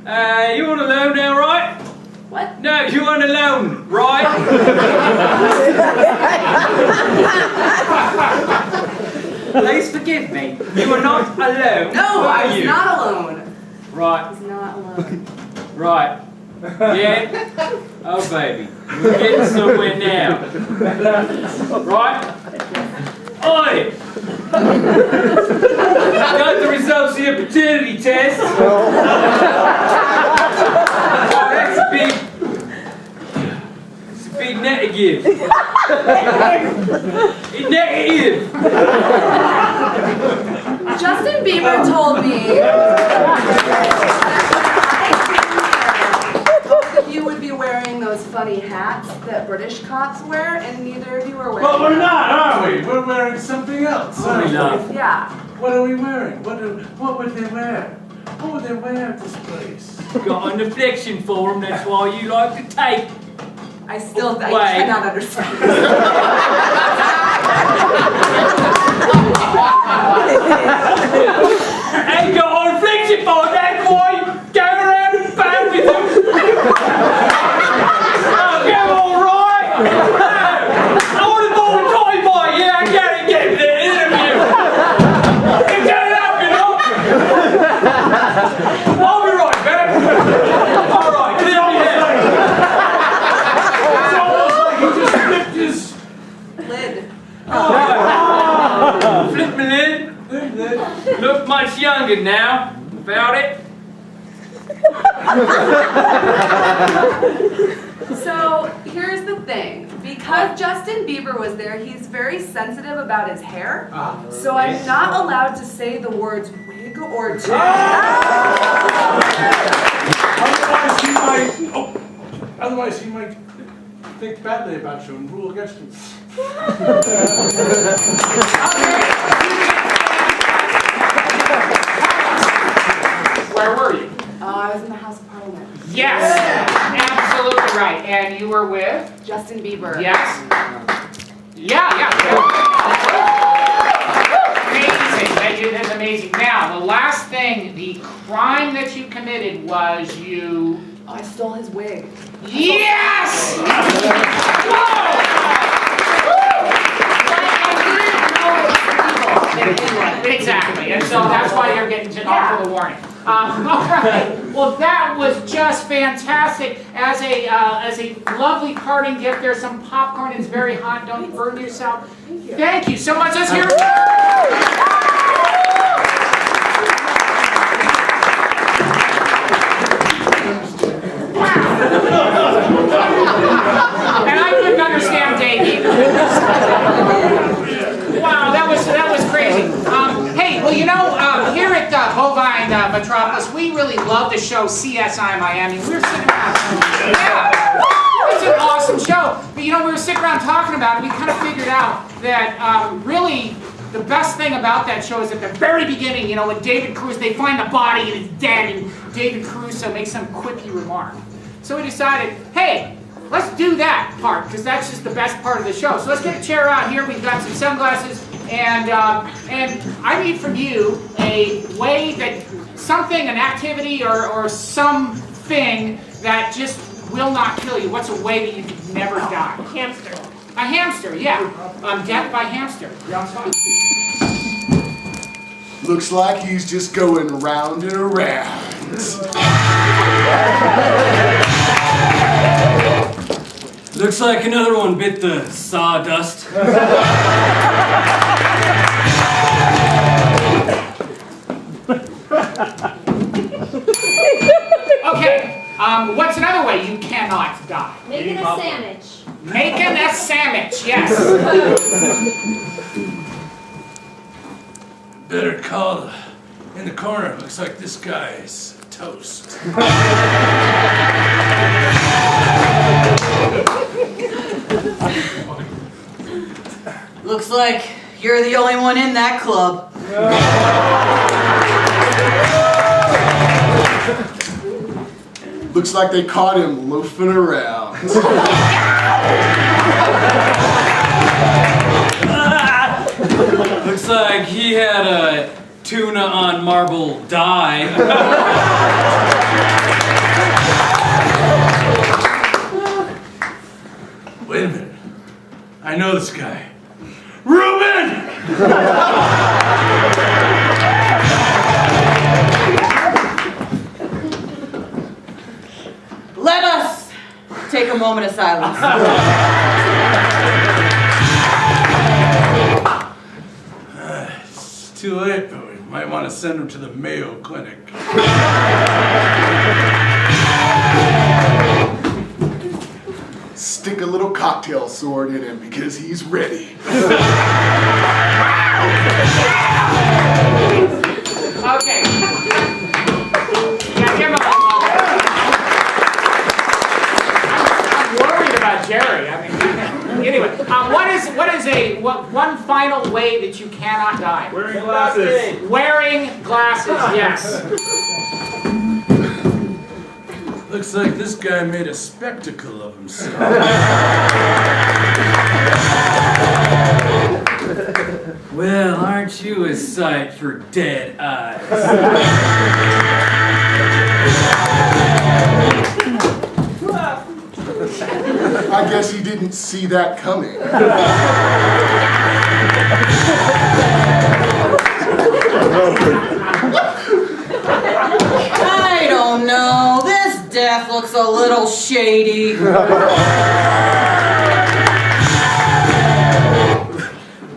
You on alone now, right? What? No, you on alone, right? Please forgive me. You are not alone. No, I was not alone. Right. I was not alone. Right. Yeah? Oh, baby. We're getting somewhere now. Right? Oi! Got the results of your paternity test. That's a big negative. It's negative. Justin Bieber told me you would be wearing those funny hats that British cops wear, and neither of you are wearing Well, we're them. not, are we? We're wearing something else. Aren't we not? Yeah. What are we wearing? What would they wear? What would they wear at this place? Got an affliction for them, that's why you like to take. I Wait. cannot understand. Ain't got an affliction for them, that's why you go around and bang with them. Oh, come on, right? I want to ball a toy boy, yeah, I gotta get the interview. You turn it up, you know? I'll be right back. All right, clear me head. It's almost like he just flipped his Lid. Oh, flip my lid. Look much younger now. Found it? So here's the thing. Because Justin Bieber was there, he's very sensitive about his hair. So I'm not allowed to say the words wig or tag. Otherwise he might think badly about you and rule against you. Where were you? I was in the House of Parliament. Yes, absolutely right. And you were with? Justin Bieber. Yes. Yeah. Amazing. That's amazing. Now, the last thing, the crime that you committed was you... I stole his wig. Yes! Exactly, and so that's why you're getting off with a warning. All right. Well, that was just fantastic. As a lovely parting gift, there's some popcorn. It's very hot. Don't burn yourself. Thank you so much. Let's hear it. And I couldn't understand Davey. Wow, that was crazy. Hey, well, you know, here at Bovine Metropolis, we really love the show CSI Miami. We were sitting around. Yeah, it's an awesome show. But you know, we were sitting around talking about it. We kind of figured out that really the best thing about that show is at the very beginning, you know, when David Caruso, they find the body and it's dead, and David Caruso makes some quippy remark. So we decided, hey, let's do that part, because that's just the best part of the show. So let's get a chair out here. We've got some sunglasses, and I need from you a way that something, an activity, or something that just will not kill you. What's a way that you could never die? Hamster. A hamster, yeah. Death by hamster. You're on spot. Looks like he's just going round and around. Looks like another one bit the sawdust. Okay, what's another way you cannot die? Making a sandwich. Making a sandwich, yes. Better call in the corner. Looks like this guy's toast. Looks like you're the only one in that club. Looks like they caught him loafing around. Looks like he had a tuna on marble die. Wait a minute. I know this guy. Reuben! Let us take a moment of silence. It's too late, but we might want to send him to the Mayo Clinic. Stick a little cocktail sword in him because he's ready. Okay. Yeah, give him I'm worried about Jerry. I mean, anyway, what one final way that you cannot die? Wearing glasses. Wearing glasses, yes. Looks like this guy made a spectacle of himself. Well, aren't you a sight for dead eyes? I guess he didn't see that coming. I don't know. This death looks a little shady.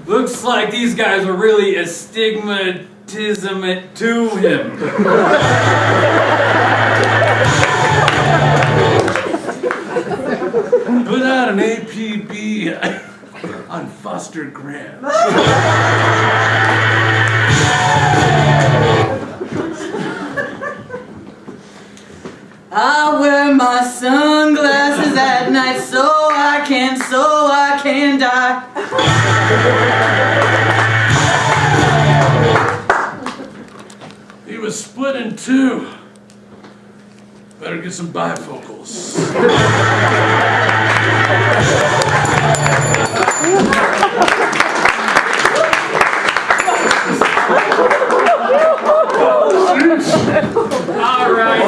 Looks like these guys are really astigmatism to him. got an APB on Foster Graham. I wear my sunglasses at night so I can die. He was split in two. Better get some bifocals. All right,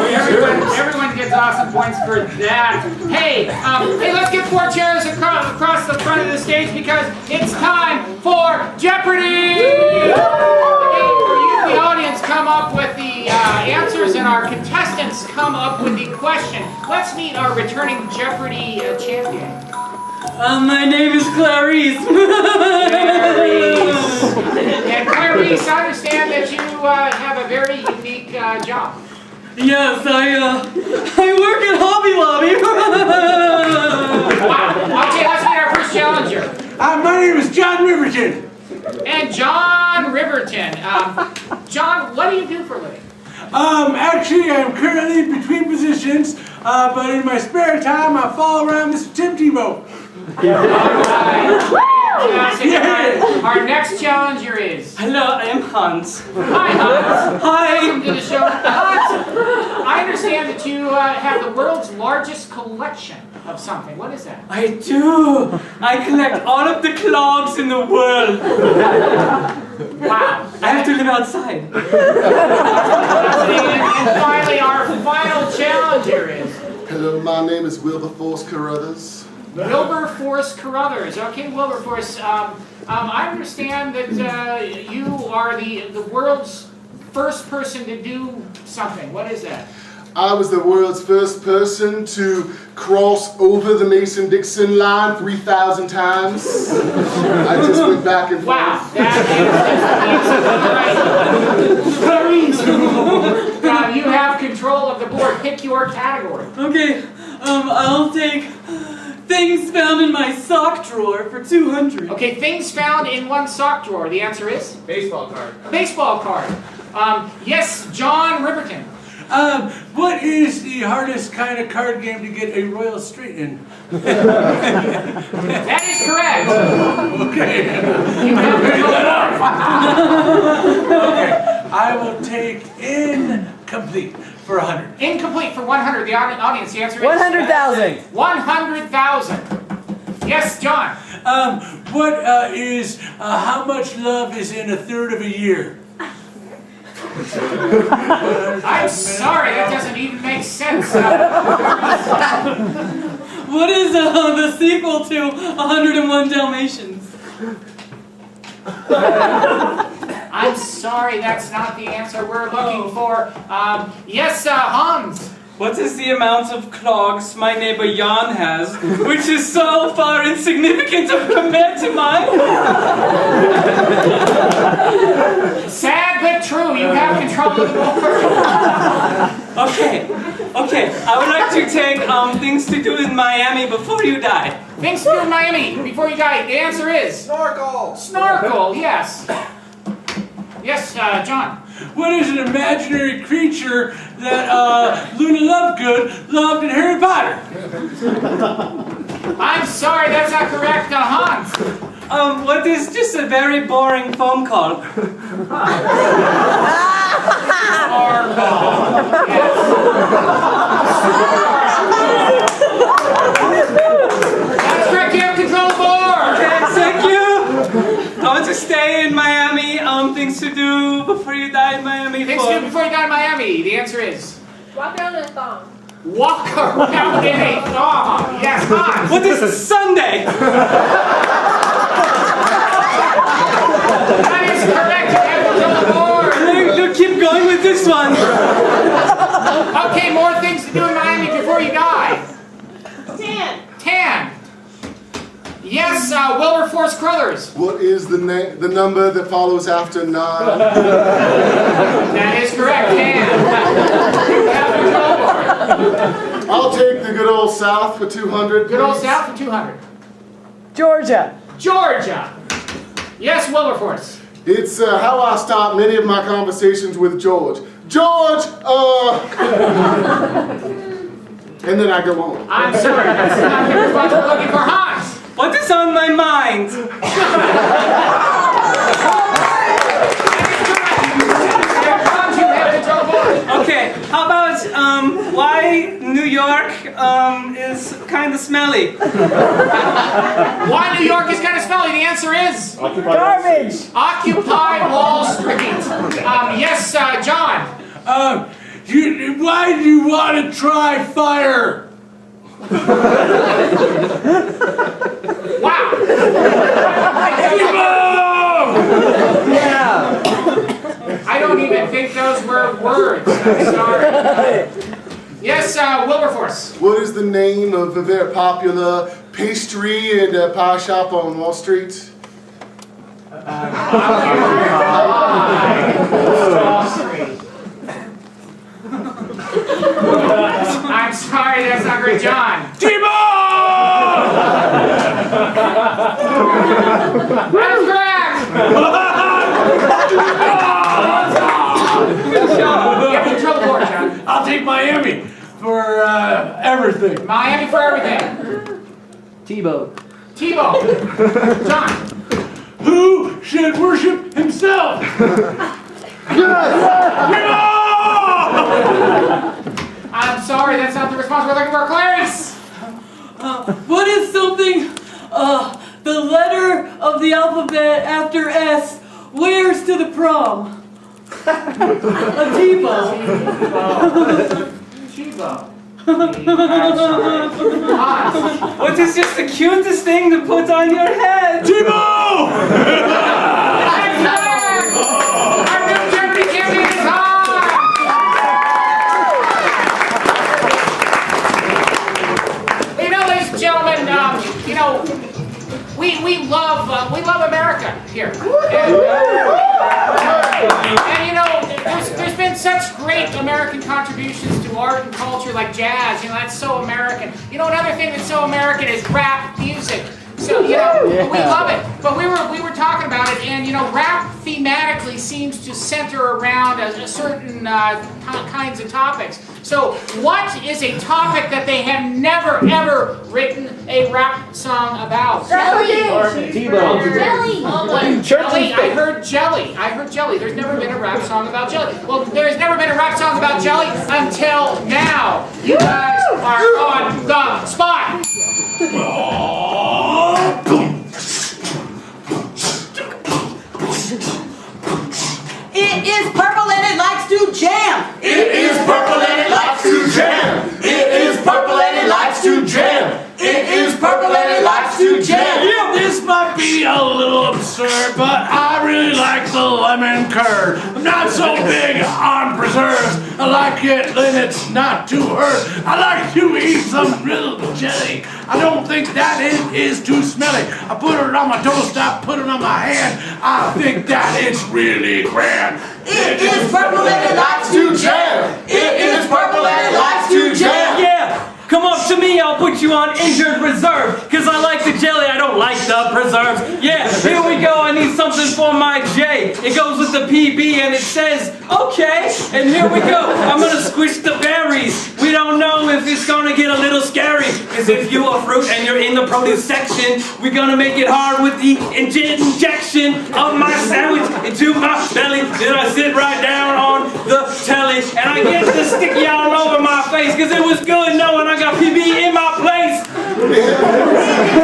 everyone gets awesome points for that. Hey, hey, let's get 4 chairs across the front of the stage because it's time for Jeopardy! Again, for you, the audience, come up with the answers and our contestants come up with the question. Let's meet our returning Jeopardy champion. My name is Clarice. Clarice. And Clarice, I understand that you have a very unique job. Yes, I work at Hobby Lobby. Wow. Okay, let's meet our first challenger. My name is John Riverton. And John Riverton. John, what do you do for a living? Actually, I'm currently between positions, but in my spare time, I follow around Mr. Tim Tebow. Our next challenger is... Hello, I am Hans. Hi, Hans. Hi. Welcome to the show. Hans, I understand that you have the world's largest collection of something. What is that? I do. I collect all of the clogs in the world. Wow. I have to live outside. And finally, our final challenger is... Hello, my name is Wilberforce Carruthers. Wilberforce Carruthers. Okay, Wilberforce. I understand that you are the world's first person to do something. What is that? I was the world's first person to cross over the Mason-Dixon line 3,000 times. I just went back and forth. Wow, that is Clarice, you have control of the board. Pick your category. Okay, I'll take things found in my sock drawer for 200. Okay, things found in one sock drawer. The answer is? Baseball card. A baseball card. Yes, John Riverton. What is the hardest kind of card game to get a royal straight in? That is correct. Okay. You have Okay, I will take incomplete for 100. Incomplete for 100. The audience, the answer is? 100,000. 100,000. Yes, John. What is how much love is in a third of a year? I'm sorry, that doesn't even make sense. What is the sequel to 101 Dalmatians? I'm sorry, that's not the answer we're looking for. Yes, Hans. What is the amount of clogs my neighbor Jan has, which is so far insignificant compared to mine? Sad but true, you have control of the board. Okay, I would like to take things to do in Miami before you die. Things to do in Miami before you die. The answer is? Snorkel. Snorkel, yes. Yes, John. What is an imaginary creature that Luna Lovegood loved in Harry Potter? I'm sorry, that's not correct, Hans. What is just a very boring phone call? That's correct, you have control of the board. Okay, thank you. I want to stay in Miami. Things to do before you die in Miami. Things to do before you die in Miami. The answer is? Walk around in a thong. Walk around in a thong. Yes, Hans. What is Sunday? That is correct. You have control of the board. Look, keep going with this one. Okay, more things to do in Miami before you die. Tan. Yes, Wilberforce Carruthers. What is the number that follows after 9? That is correct, Tan. You have control of the board. I'll take the good old South for 200. Good old please. South for 200. Georgia. Georgia. Yes, Wilberforce. It's how I start many of my conversations with George. George, and then I go on. I'm sorry, that's not the response we're looking for. Hans. What is on my mind? Okay, how about why New York is kind of smelly? Why New York is kind of smelly? The answer is Garbage. Occupy Wall Street. Yes, John. Why do you want to try fire? Wow. Yeah. I don't even think those were words. I'm sorry. Yes, Wilberforce. What is the name of a very popular pastry and pie shop on Wall Street? Wall Street. I'm sorry, that's not great, John. That's correct. Get me in trouble for it, John. I'll take Miami for everything. Miami for everything. Tebow. Tebow. John. Who should worship himself? I'm sorry, that's not the response we're looking for. Clarice. What is something, the letter of the alphabet after S wears to the prom? A Tebow. Tebow. What is just the cutest thing to put on your head? Tebow! Our new Jeopardy champion is on! You know, ladies and gentlemen, we love America here. And you know, there's been such great American contributions to art and culture like jazz. You know, that's so American. You know, another thing that's so American is rap music. So, you know, we love it. But we were talking about it, and, you know, rap thematically seems to center around a certain kinds of topics. So what is a topic that they have never, ever written a rap song about? Jelly. Jelly. Jelly. I heard jelly. There's never been a rap song about jelly. Well, there's never been a rap song about jelly until now. You guys are on the spot. It is purple and it likes to jam. It is purple and it likes to jam. It is purple and it likes to jam. It is purple and it likes to jam. Yeah, this might be a little absurd, but I really like the lemon curd. I'm not so big on preserves. I like it when it's not too hurt. I like to eat some real jelly. I don't think that it is too smelly. I put it on my toast, I put it on my hand. I think that it's really grand. It is purple and it likes to jam. It is purple and it likes to jam. Yeah! Come up to me, I'll put you on injured reserve. Cause I like the jelly, I don't like the preserves. Yeah, here we go, I need something for my J. It goes with the PB and it says, okay. And here we go, I'm gonna squish the berries. We don't know if it's gonna get a little scary. Cause if you're a fruit and you're in the produce section, we're gonna make it hard with the injection of my sandwich into my belly. Then I sit right down on the telly and I get the sticky all over my face. Cause it was good knowing I got PB in my place. It is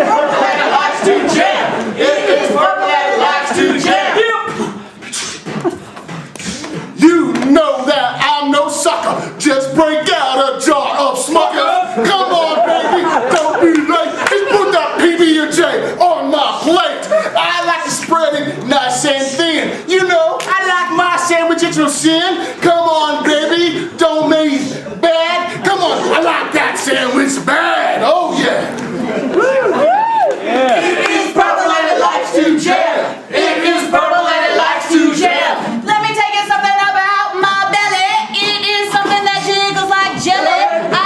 purple and it likes to jam. It is purple and it likes to jam. You know that I'm no sucker. Just break out a jar of Smuckers. Come on, baby, don't be late. Just put that PB&J on my plate. I like to spread it nice and thin. You know, I like my sandwich, it's no sin. Come on, baby, don't make it bad. Come on, I like that sandwich bad. Oh, yeah. It is purple and it likes to jam. It is purple and it likes to jam. Let me tell you something about my belly. It is something that jiggles like jelly. I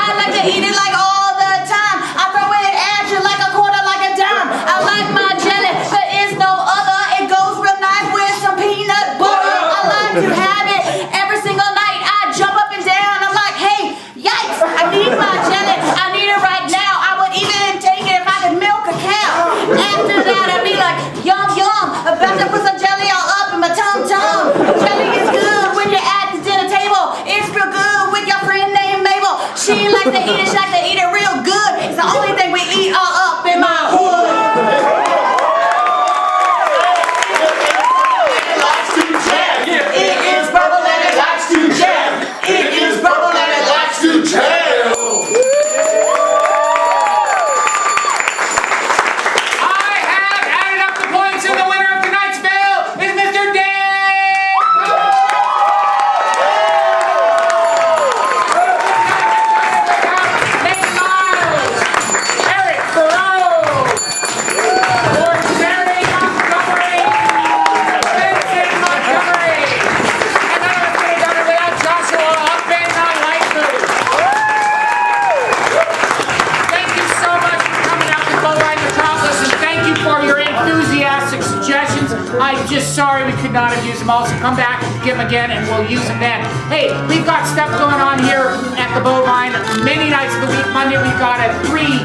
I'm just sorry we could not have used them all, so come back and give them again and we'll use them then. Hey, we've got stuff going on here at the Bovine many nights of the week. Monday we've got three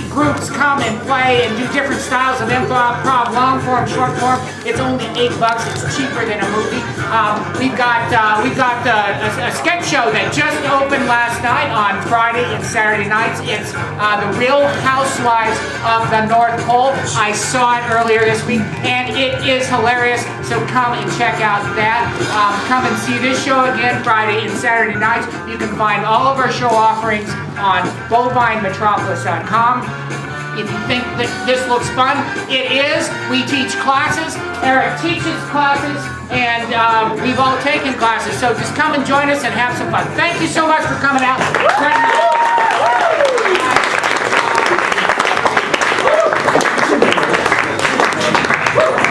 groups come and play and do different styles of improv, long form, short form. It's only $8. It's cheaper than a movie. We've got a sketch show that just opened last night on Friday and Saturday nights. It's The Real Housewives of the North Pole. I saw it earlier this week and it is hilarious. So come and check out that. Come and see this show again Friday and Saturday nights. You can find all of our show offerings on bovinemetropolis.com. If you think that this looks fun, it is. We teach classes. Eric teaches classes, and we've all taken classes. So just come and join us and have some fun. Thank you so much for coming out.